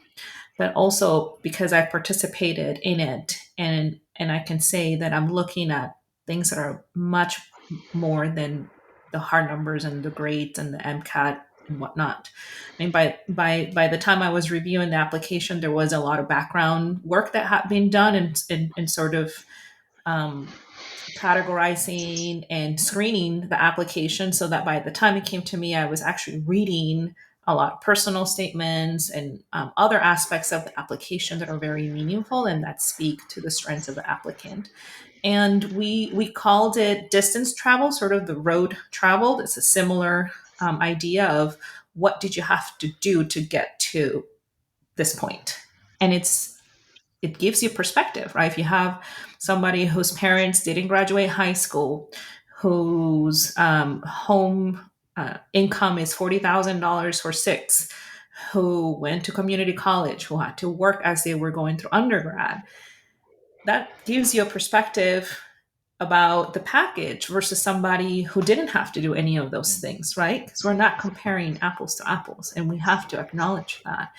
B: but also because I participated in it, and I can say that I'm looking at things that are much more than the hard numbers and the grades and the MCAT and whatnot. I mean, by the time I was reviewing the application, there was a lot of background work that had been done and sort of um, categorizing and screening the application, so that by the time it came to me, I was actually reading a lot of personal statements and other aspects of the application that are very meaningful and that speak to the strengths of the applicant. And we called it distance travel, sort of the road traveled. It's a similar idea of what did you have to do to get to this point, and it gives you perspective, right? If you have somebody whose parents didn't graduate high school, whose home income is $40,000 for six, who went to community college, who had to work as they were going through undergrad, that gives you a perspective about the package versus somebody who didn't have to do any of those things, right? Because we're not comparing apples to apples, and we have to acknowledge that.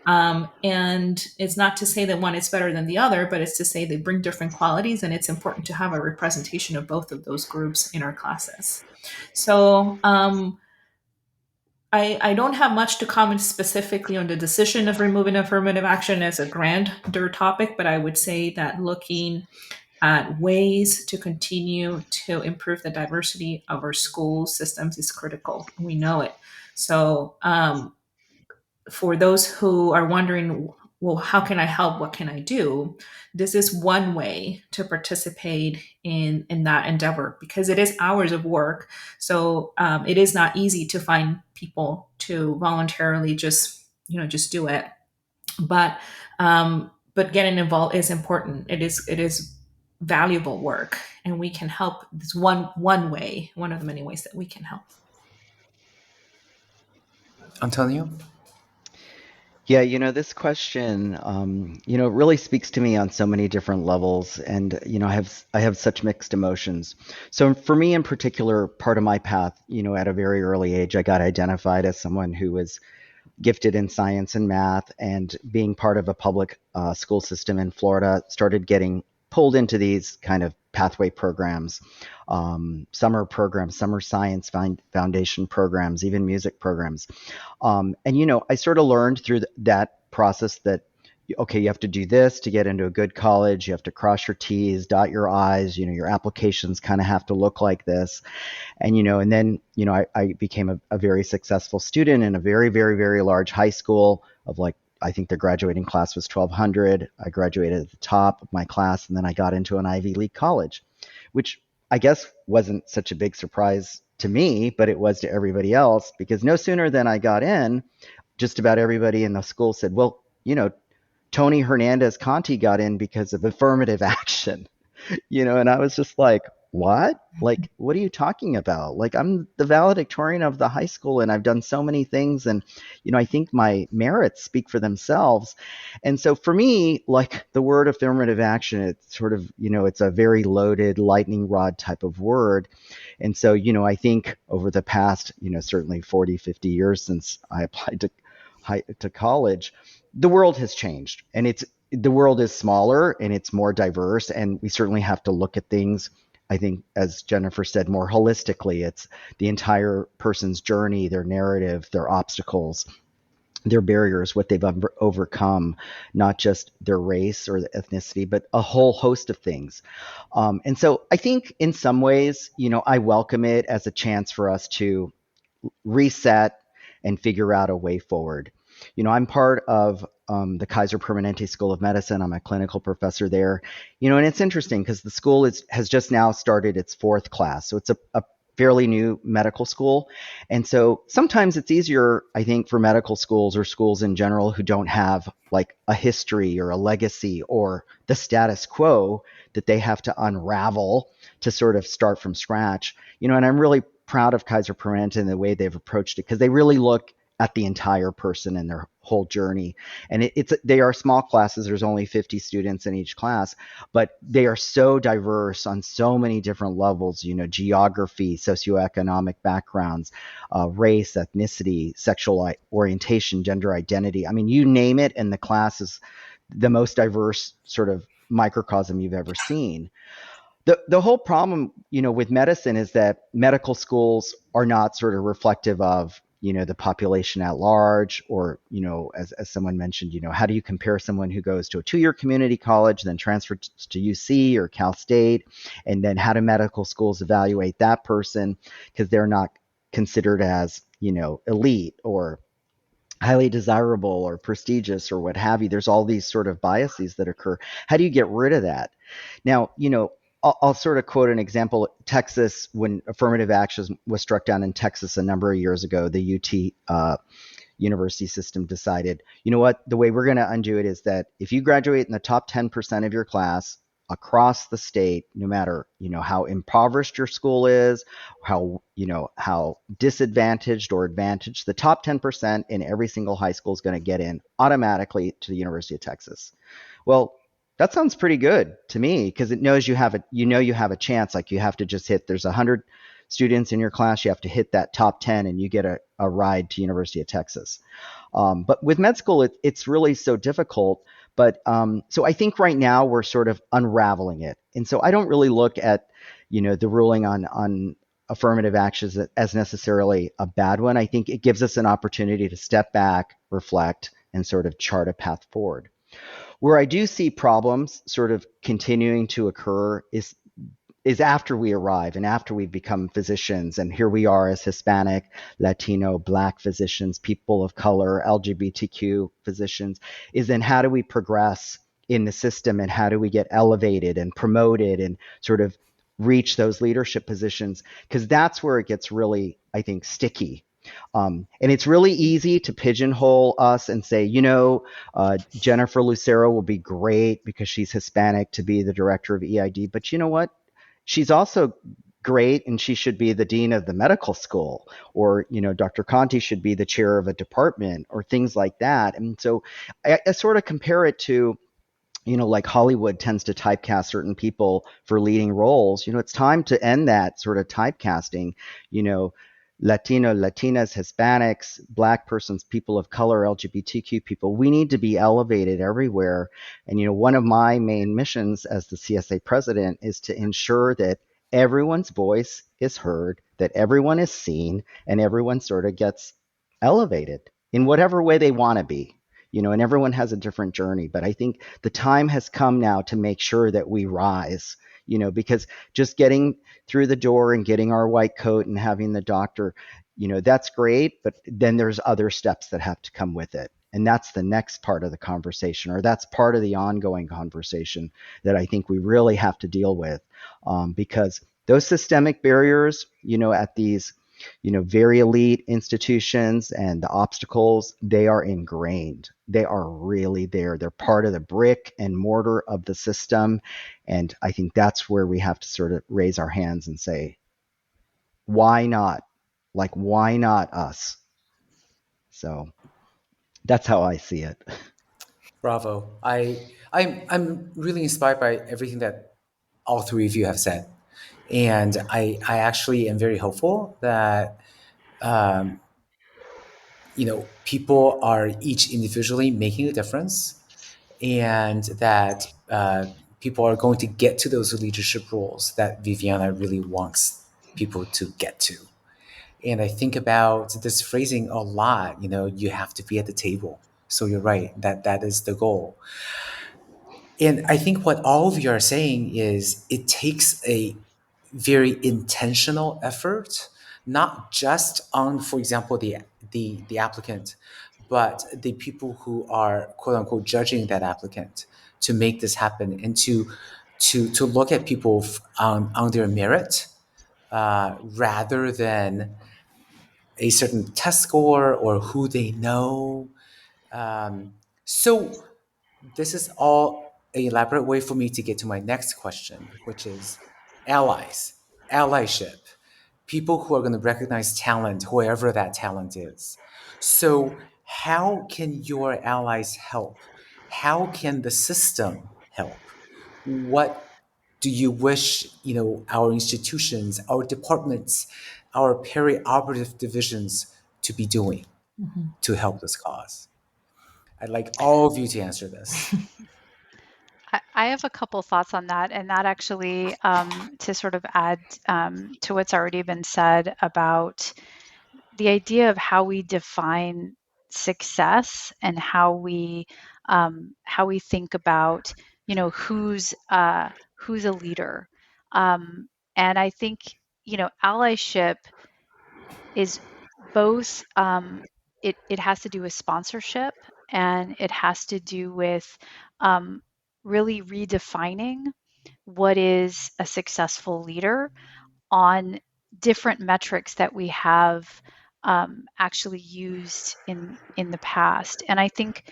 B: And it's not to say that one is better than the other, but it's to say they bring different qualities, and it's important to have a representation of both of those groups in our classes. So I don't have much to comment specifically on the decision of removing affirmative action as a grander topic, but I would say that looking at ways to continue to improve the diversity of our school systems is critical. We know it. So, for those who are wondering, well, how can I help? What can I do? This is one way to participate in that endeavor, because it is hours of work. So it is not easy to find people to voluntarily just do it. But getting involved is important. It is valuable work, and we can help. This one way, one of the many ways that we can help.
A: Antonio?
C: Yeah, this question, really speaks to me on so many different levels, and I have such mixed emotions. So for me in particular, part of my path, at a very early age, I got identified as someone who was gifted in science and math, and being part of a public school system in Florida, started getting pulled into these kind of pathway programs, summer science foundation programs, even music programs. And I sort of learned through that process that, okay, you have to do this to get into a good college. You have to cross your T's, dot your I's. Your applications kind of have to look like this. And then I became a very successful student in a very, very, very large high school of, like, I think the graduating class was 1,200. I graduated at the top of my class, and then I got into an Ivy League college, which I guess wasn't such a big surprise to me, but it was to everybody else, because no sooner than I got in, just about everybody in the school said, well, Tony Hernandez Conti got in because of affirmative action. And I was just like, what? Like, what are you talking about? Like, I'm the valedictorian of the high school, and I've done so many things. And, I think my merits speak for themselves. And so for me, like, the word affirmative action, it's sort of, it's a very loaded lightning rod type of word. And so, I think over the past, certainly 40, 50 years since I applied to college, the world has changed, and the world is smaller and it's more diverse, and we certainly have to look at things, I think, as Jennifer said, more holistically. It's the entire person's journey, their narrative, their obstacles, their barriers, what they've overcome, not just their race or the ethnicity, but a whole host of things. And so I think in some ways, I welcome it as a chance for us to reset and figure out a way forward. I'm part of the Kaiser Permanente School of Medicine. I'm a clinical professor there. And it's interesting because the school has just now started its fourth class. So it's a fairly new medical school. And so sometimes it's easier, I think, for medical schools or schools in general who don't have like a history or a legacy or the status quo that they have to unravel to sort of start from scratch. And I'm really proud of Kaiser Permanente and the way they've approached it, because they really look at the entire person and their whole journey. And they are small classes. There's only 50 students in each class, but they are so diverse on so many different levels, geography, socioeconomic backgrounds, race, ethnicity, sexual orientation, gender identity. I mean, you name it, and the class is the most diverse sort of microcosm you've ever seen. The whole problem, with medicine is that medical schools are not sort of reflective of, the population at large, or, as someone mentioned, how do you compare someone who goes to a 2-year community college, then transfers to UC or Cal State, and then how do medical schools evaluate that person, because they're not considered as, elite or highly desirable or prestigious or what have you. There's all these sort of biases that occur. How do you get rid of that? Now, I'll sort of quote an example. Texas, when affirmative action was struck down in Texas a number of years ago, the UT university system decided, you know what, the way we're going to undo it is that if you graduate in the top 10% of your class across the state, no matter, how impoverished your school is, how disadvantaged or advantaged, the top 10% in every single high school is going to get in automatically to the University of Texas. Well, That sounds pretty good to me because it knows you have a chance. Like you have to just hit. There's 100 students in your class. You have to hit that top 10, and you get a ride to University of Texas. But with med school, it's really so difficult. But so I think right now we're sort of unraveling it, and so I don't really look at the ruling on affirmative actions as necessarily a bad one. I think it gives us an opportunity to step back, reflect, and sort of chart a path forward. Where I do see problems sort of continuing to occur is after we arrive and after we've become physicians, and here we are as Hispanic, Latino, Black physicians, people of color, LGBTQ physicians, is then how do we progress in the system and how do we get elevated and promoted and sort of reach those leadership positions? Because that's where it gets really, I think, sticky. And it's really easy to pigeonhole us and say, Jennifer Lucero will be great because she's Hispanic to be the director of EID. But you know what? She's also great and she should be the dean of the medical school, or Dr. Conti should be the chair of a department, or things like that. And so I sort of compare it to, like Hollywood tends to typecast certain people for leading roles. It's time to end that sort of typecasting. you know Latino, Latinas, Hispanics, Black persons, people of color, LGBTQ people, we need to be elevated everywhere. And, one of my main missions as the CSA president is to ensure that everyone's voice is heard, that everyone is seen, and everyone sort of gets elevated in whatever way they want to be. And everyone has a different journey. But I think the time has come now to make sure that we rise, because just getting through the door and getting our white coat and having the doctor, that's great. But then there's other steps that have to come with it. And that's the next part of the conversation, or that's part of the ongoing conversation that I think we really have to deal with, because those systemic barriers, at these very elite institutions, and the obstacles, they are ingrained. They are really there. They're part of the brick and mortar of the system. And I think that's where we have to sort of raise our hands and say, why not? Like, why not us? So that's how I see it.
A: Bravo. I'm really inspired by everything that all three of you have said. And I actually am very hopeful that um, people are each individually making a difference, and that people are going to get to those leadership roles that Viviana really wants people to get to. And I think about this phrasing a lot. You have to be at the table. So you're right, that is the goal. And I think what all of you are saying is it takes a very intentional effort, not just on, for example, the applicant, but the people who are quote unquote judging that applicant, to make this happen, and to look at people on their merit, rather than a certain test score or who they know. So this is all an elaborate way for me to get to my next question, which is allies, allyship, people who are going to recognize talent, whoever that talent is. So, how can your allies help? How can the system help? What do you wish, our institutions, our departments, our perioperative divisions to be doing
B: Mhm.
A: to help this cause? I'd like all of you to answer this.
D: I have a couple thoughts on that, and that actually to sort of add to what's already been said about the idea of how we define success and how we think about who's a leader, and I think allyship is both it has to do with sponsorship, and it has to do with um, really redefining what is a successful leader on different metrics that we have actually used in the past. And I think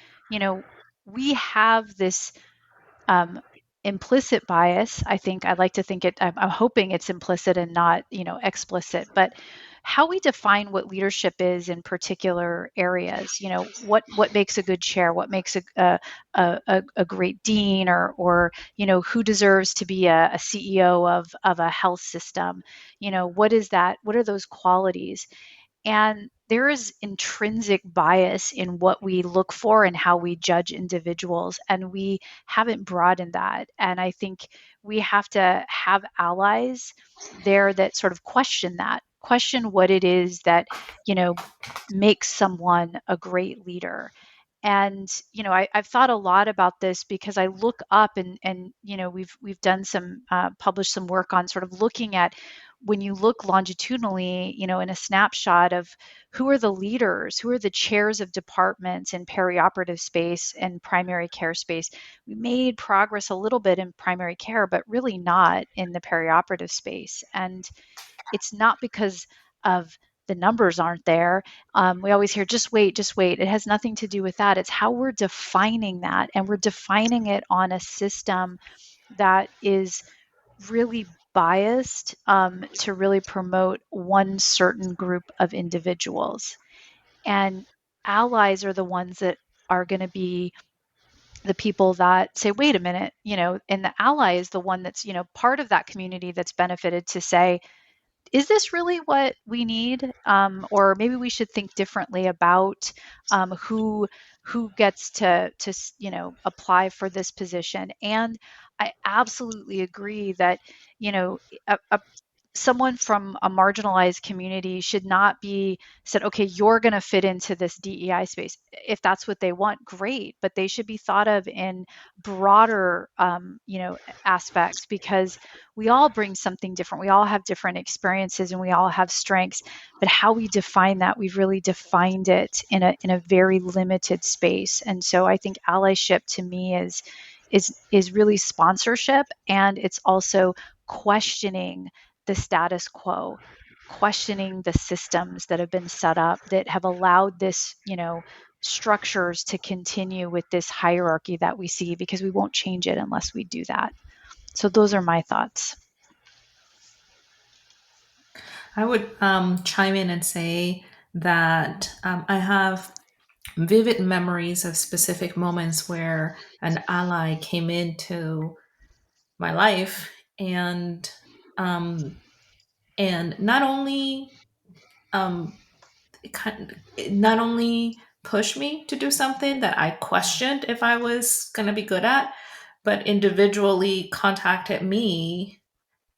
D: we have this um, implicit bias. I think I'd like to think it. I'm hoping it's implicit and not explicit, but how we define what leadership is in particular areas. What makes a good chair, what makes a great dean, or who deserves to be a CEO of a health system. What is that? What are those qualities? And there is intrinsic bias in what we look for and how we judge individuals. And we haven't broadened that. And I think we have to have allies there that sort of question that, question what it is that, you know, makes someone a great leader. And I've thought a lot about this because I look up and we've done some published some work on sort of looking at, when you look longitudinally, in a snapshot of who are the leaders, who are the chairs of departments in perioperative space and primary care space. We made progress a little bit in primary care, but really not in the perioperative space. And it's not because of the numbers aren't there. We always hear, just wait, just wait. It has nothing to do with that. It's how we're defining that. And we're defining it on a system that is really biased to really promote one certain group of individuals. And allies are the ones that are going to be the people that say, wait a minute, and the ally is the one that's, part of that community that's benefited to say, is this really what we need? Or maybe we should think differently about who gets to apply for this position. And I absolutely agree that a someone from a marginalized community should not be said, okay, you're going to fit into this DEI space. If that's what they want, great, but they should be thought of in broader, aspects, because we all bring something different. We all have different experiences and we all have strengths, but how we define that, we've really defined it in a very limited space. And so I think allyship to me is really sponsorship, and it's also questioning the status quo, questioning the systems that have been set up that have allowed this, structures to continue with this hierarchy that we see, because we won't change it unless we do that. So those are my thoughts.
B: I would chime in and say that I have vivid memories of specific moments where an ally came into my life and um, not only um, not only pushed me to do something that I questioned if I was going to be good at, but individually contacted me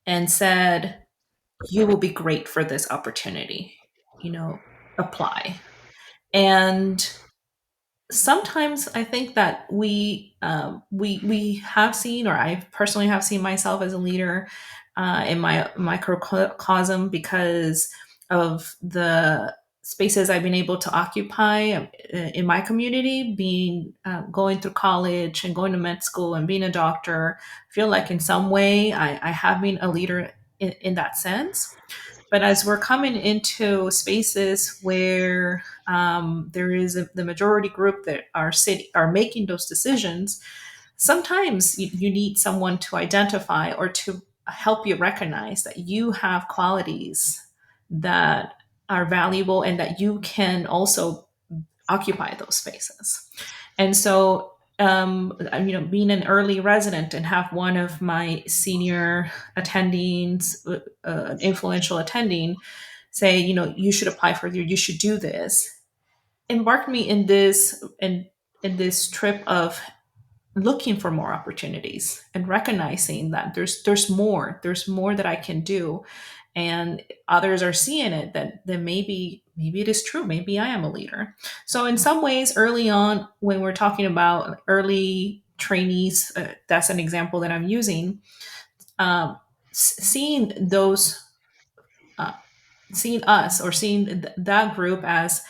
B: and said, "You will be great for this opportunity. Apply." And sometimes I think that we have seen, or I personally have seen myself as a leader in my microcosm because of the spaces I've been able to occupy in my community, being going through college and going to med school and being a doctor. I feel like in some way I have been a leader in that sense. But as we're coming into spaces where there is the majority group that are making those decisions, sometimes you need someone to identify or to help you recognize that you have qualities that are valuable and that you can also occupy those spaces. And so, being an early resident and have one of my senior attendings, an influential attending, say, you should apply for you should do this, embarked me in this trip of looking for more opportunities and recognizing that there's more that I can do, and others are seeing it, that then maybe it is true, maybe I am a leader. So in some ways, early on, when we're talking about early trainees, that's an example that I'm using. Seeing those uh, seeing us, or seeing that group as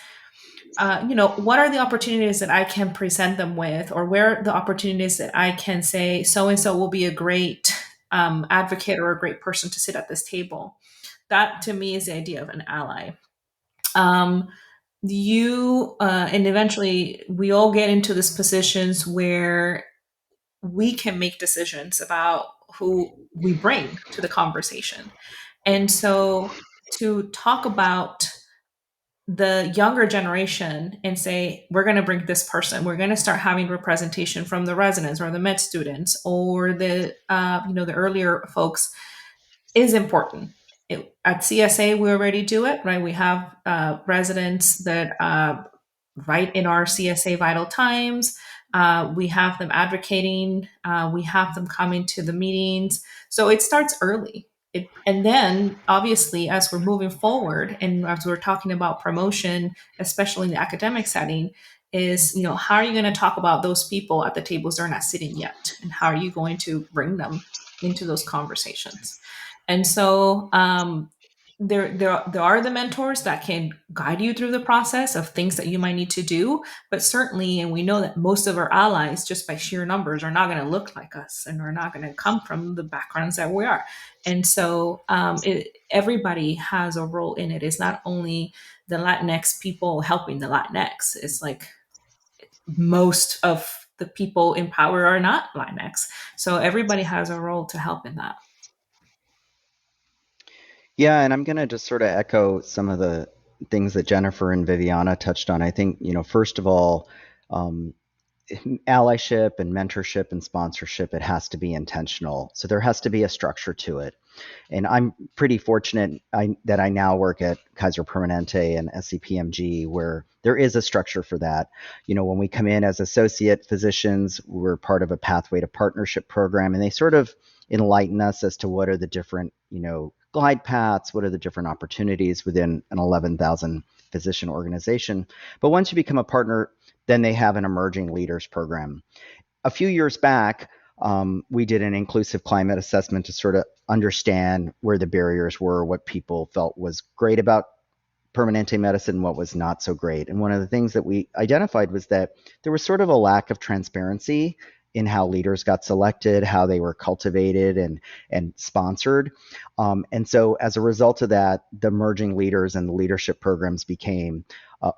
B: what are the opportunities that I can present them with, or where are the opportunities that I can say so and so will be a great advocate or a great person to sit at this table. That to me is the idea of an ally. Um, you and eventually we all get into these positions where we can make decisions about who we bring to the conversation. And so to talk about the younger generation and say, we're going to bring this person, we're going to start having representation from the residents or the med students or the the earlier folks, is important. At CSA, we already do it, right? We have residents that write in our CSA Vital Times. We have them advocating. We have them coming to the meetings. So it starts early. And then, obviously, as we're moving forward and as we're talking about promotion, especially in the academic setting, is, how are you going to talk about those people at the tables they're not sitting yet? And how are you going to bring them into those conversations? And so, there are the mentors that can guide you through the process of things that you might need to do, but certainly, and we know that most of our allies, just by sheer numbers, are not going to look like us and are not going to come from the backgrounds that we are. And so, everybody has a role in it. It's not only the Latinx people helping the Latinx. It's like most of the people in power are not Latinx, so everybody has a role to help in that.
C: Yeah, and I'm going to just sort of echo some of the things that Jennifer and Viviana touched on. I think, first of all, um, allyship and mentorship and sponsorship, it has to be intentional. So there has to be a structure to it. And I'm pretty fortunate that I now work at Kaiser Permanente and SCPMG, where there is a structure for that. When we come in as associate physicians, we're part of a pathway to partnership program, and they sort of enlighten us as to what are the different, glide paths, what are the different opportunities within an 11,000 physician organization. But once you become a partner, then they have an emerging leaders program. A few years back, we did an inclusive climate assessment to sort of understand where the barriers were, what people felt was great about Permanente medicine, what was not so great. And one of the things that we identified was that there was sort of a lack of transparency in how leaders got selected, how they were cultivated and sponsored. And so as a result of that, the emerging leaders and the leadership programs became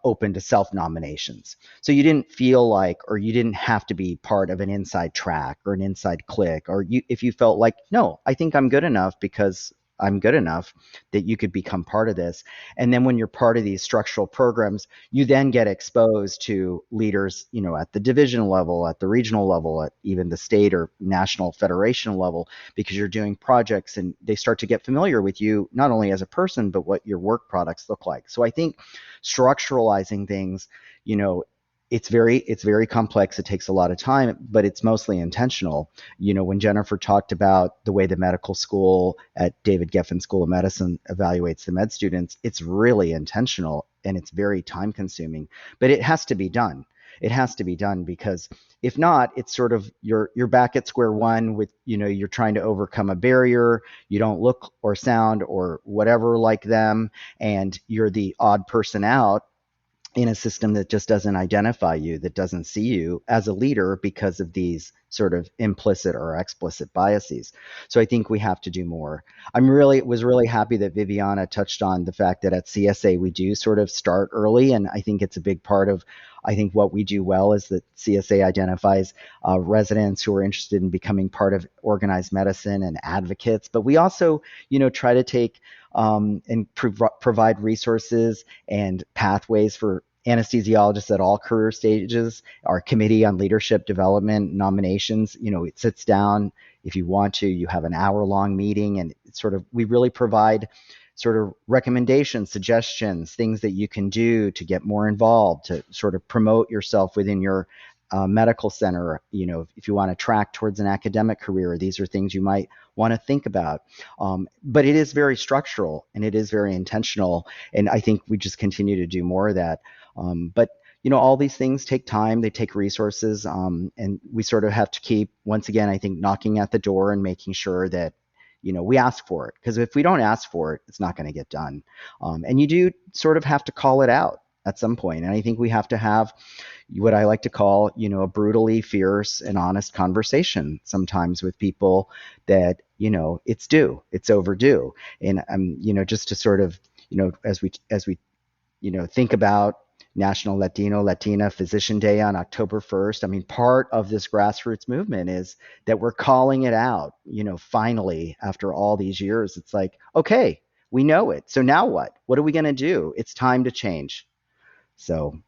C: open to self-nominations. So you didn't feel like, or you didn't have to be part of an inside track or an inside clique, or if you felt like, no, I think I'm good enough because I'm good enough, that you could become part of this. And then when you're part of these structural programs, you then get exposed to leaders, at the division level, at the regional level, at even the state or national federation level, because you're doing projects and they start to get familiar with you, not only as a person, but what your work products look like. So I think structuralizing things, it's very complex. It takes a lot of time, but it's mostly intentional. When Jennifer talked about the way the medical school at David Geffen School of Medicine evaluates the med students, it's really intentional and it's very time consuming, but it has to be done. It has to be done because if not, it's sort of you're back at square one with, you're trying to overcome a barrier. You don't look or sound or whatever like them, and you're the odd person out in a system that just doesn't identify you, that doesn't see you as a leader because of these sort of implicit or explicit biases. So I think we have to do more. Was really happy that Viviana touched on the fact that at CSA we do sort of start early, and I think it's a big part of, I think what we do well is that CSA identifies residents who are interested in becoming part of organized medicine and advocates, but we also, try to take and provide resources and pathways for anesthesiologists at all career stages. Our committee on leadership development nominations, it sits down. If you want to, you have an hour-long meeting, and it's sort of, we really provide sort of recommendations, suggestions, things that you can do to get more involved, to sort of promote yourself within your medical center. If you want to track towards an academic career, these are things you might want to think about. But it is very structural and it is very intentional. And I think we just continue to do more of that. But all these things take time, they take resources, and we sort of have to keep, once again, I think, knocking at the door and making sure that we ask for it. Because if we don't ask for it, it's not going to get done. And you do sort of have to call it out at some point. And I think we have to have what I like to call, a brutally fierce and honest conversation sometimes with people that, it's due, it's overdue. And, just to sort of, as we, think about National Latina Physician Day on October 1st. I mean, part of this grassroots movement is that we're calling it out, finally, after all these years. It's like, okay, We know it. So now what? What are we going to do? It's time to change. So,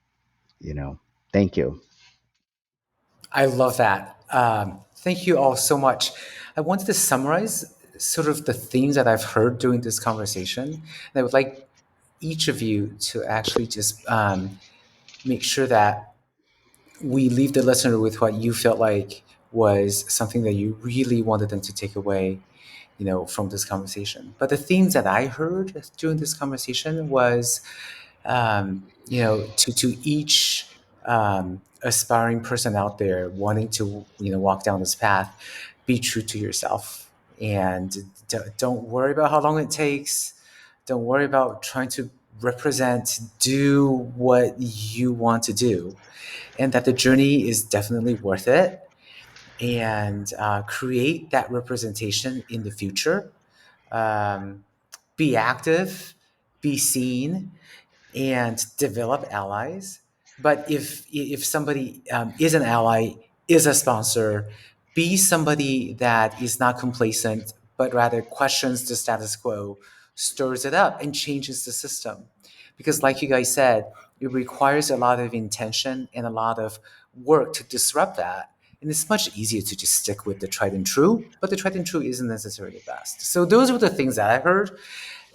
C: you know, thank you.
A: I love that. Thank you all so much. I wanted to summarize sort of the themes that I've heard during this conversation. And I would like each of you to actually just make sure that we leave the listener with what you felt like was something that you really wanted them to take away, from this conversation. But the themes that I heard during this conversation was, to each aspiring person out there wanting to, walk down this path, be true to yourself, and don't worry about how long it takes. Don't worry about trying to represent. Do what you want to do, and that the journey is definitely worth it. And create that representation in the future. Um, be active, be seen, and develop allies. But if somebody is an ally, is a sponsor, be somebody that is not complacent, but rather questions the status quo, stirs it up, and changes the system. Because, like you guys said, it requires a lot of intention and a lot of work to disrupt that. And it's much easier to just stick with the tried and true, but the tried and true isn't necessarily the best. So those were the things that I heard.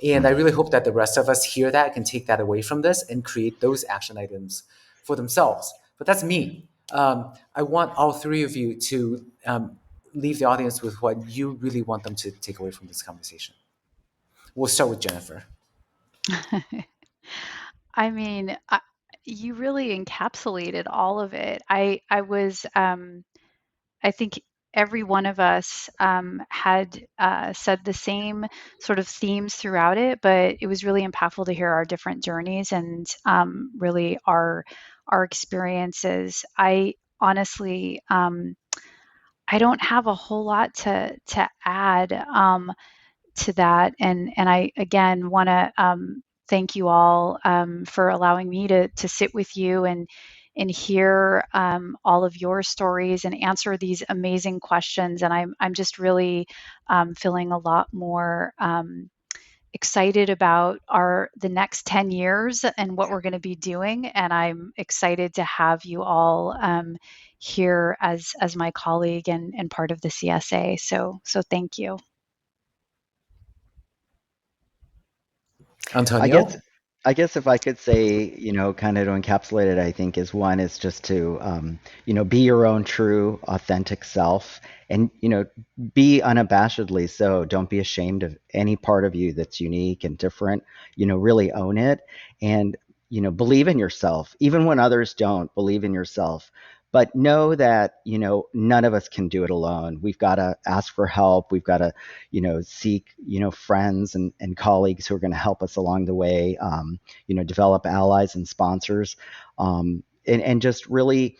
A: And I really hope that the rest of us hear that, can take that away from this and create those action items for themselves. But that's me. I want all three of you to leave the audience with what you really want them to take away from this conversation. We'll start with Jennifer.
D: I mean, you really encapsulated all of it. I think every one of us had said the same sort of themes throughout it, but it was really impactful to hear our different journeys and really our experiences. I honestly, I don't have a whole lot to add to that, and I again want to thank you all for allowing me to sit with you and hear all of your stories and answer these amazing questions. And I'm just really feeling a lot more excited about the next 10 years and what we're going to be doing. And I'm excited to have you all here as my colleague and part of the CSA. So thank you.
C: I guess
A: Antonio?
C: I guess if I could say, kind of to encapsulate it, I think is one is just to, be your own true, authentic self, and be unabashedly so. Don't be ashamed of any part of you that's unique and different. Really own it, and believe in yourself, even when others don't. Believe in yourself. But know that, none of us can do it alone. We've got to ask for help. We've got to seek, friends and colleagues who are going to help us along the way, develop allies and sponsors, and just really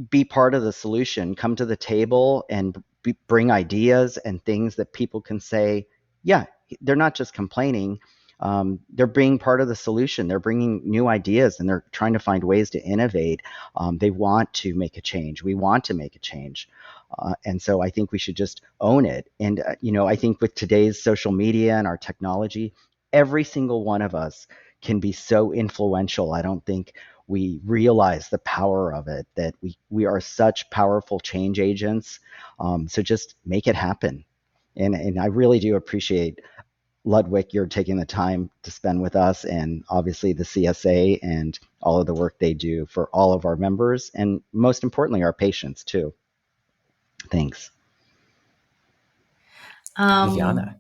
C: be part of the solution. Come to the table and bring ideas and things that people can say, yeah, they're not just complaining. They're being part of the solution. They're bringing new ideas and they're trying to find ways to innovate. They want to make a change. We want to make a change. And so I think we should just own it. And, I think with today's social media and our technology, every single one of us can be so influential. I don't think we realize the power of it, that we are such powerful change agents. So just make it happen. And I really do appreciate, Ludwig, you're taking the time to spend with us, and obviously the CSA and all of the work they do for all of our members, and most importantly, our patients too. Thanks.
A: Viviana?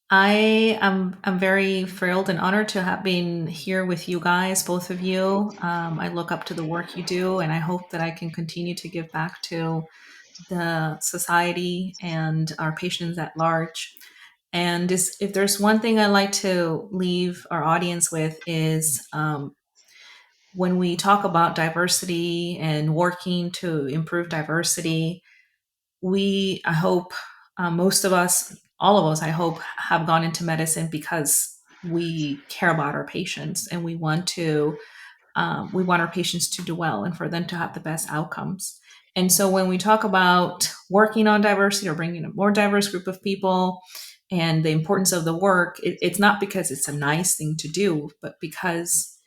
B: I'm very thrilled and honored to have been here with you guys, both of you. I look up to the work you do, and I hope that I can continue to give back to the society and our patients at large. And if there's one thing I like to leave our audience with is when we talk about diversity and working to improve diversity, I hope, most of us, all of us, I hope, have gone into medicine because we care about our patients and we want our patients to do well and for them to have the best outcomes. And so when we talk about working on diversity or bringing a more diverse group of people, and the importance of the work, it's not because it's a nice thing to do, but because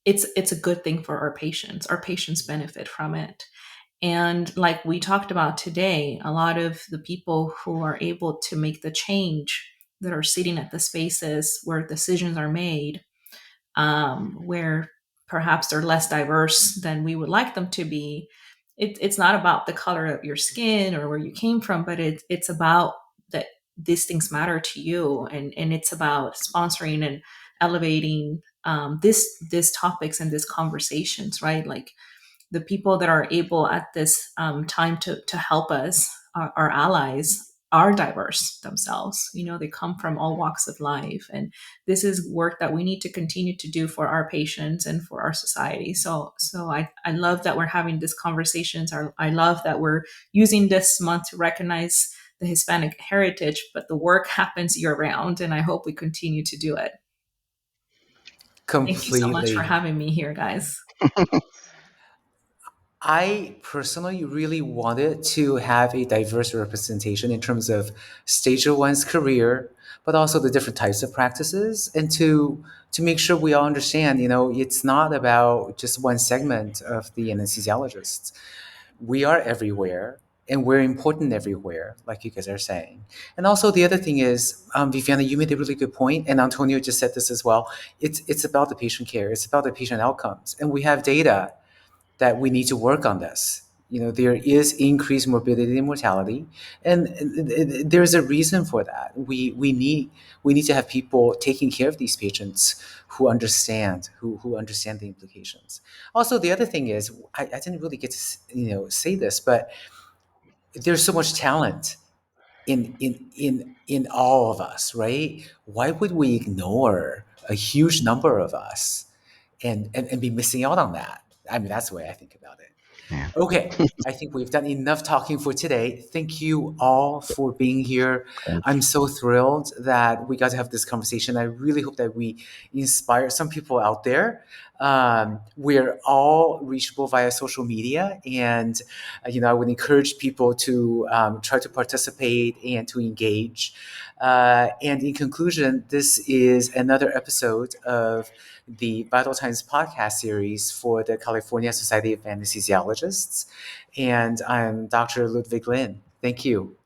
B: it's a good thing for our patients. Our patients benefit from it. And like we talked about today, a lot of the people who are able to make the change, that are sitting at the spaces where decisions are made, where perhaps they're less diverse than we would like them to be. It's not about the color of your skin or where you came from, but it's about that these things matter to you, and it's about sponsoring and elevating this topics and these conversations, right? Like the people that are able at this time to help us, our allies, are diverse themselves. You know, they come from all walks of life, and this is work that we need to continue to do for our patients and for our society. So I love that we're having these conversations. I love that we're using this month to recognize the Hispanic heritage, but the work happens year round, and I hope we continue to do it. Thank you so much for
A: Completely.
B: having me here, guys.
A: I personally really wanted to have a diverse representation in terms of stage of one's career, but also the different types of practices, and to make sure we all understand, it's not about just one segment of the anesthesiologists. We are everywhere, and we're important everywhere, like you guys are saying. And also the other thing is, Viviana, you made a really good point, and Antonio just said this as well. It's about the patient care. It's about the patient outcomes, and we have data that we need to work on this. There is increased morbidity and mortality, and there's a reason for that. We need to have people taking care of these patients who understand the implications. Also, the other thing is, I didn't really get to say this, but there's so much talent in all of us, right? Why would we ignore a huge number of us and be missing out on that? I mean, that's the way I think about it.
C: Yeah.
A: Okay, I think we've done enough talking for today. Thank you all for being here. I'm so thrilled that we got to have this conversation. I really hope that we inspire some people out there. We're all reachable via social media, and I would encourage people to try to participate and to engage. And in conclusion, this is another episode of the Vital Times podcast series for the California Society of Anesthesiologists. And I'm Dr. Ludwig Lin. Thank you.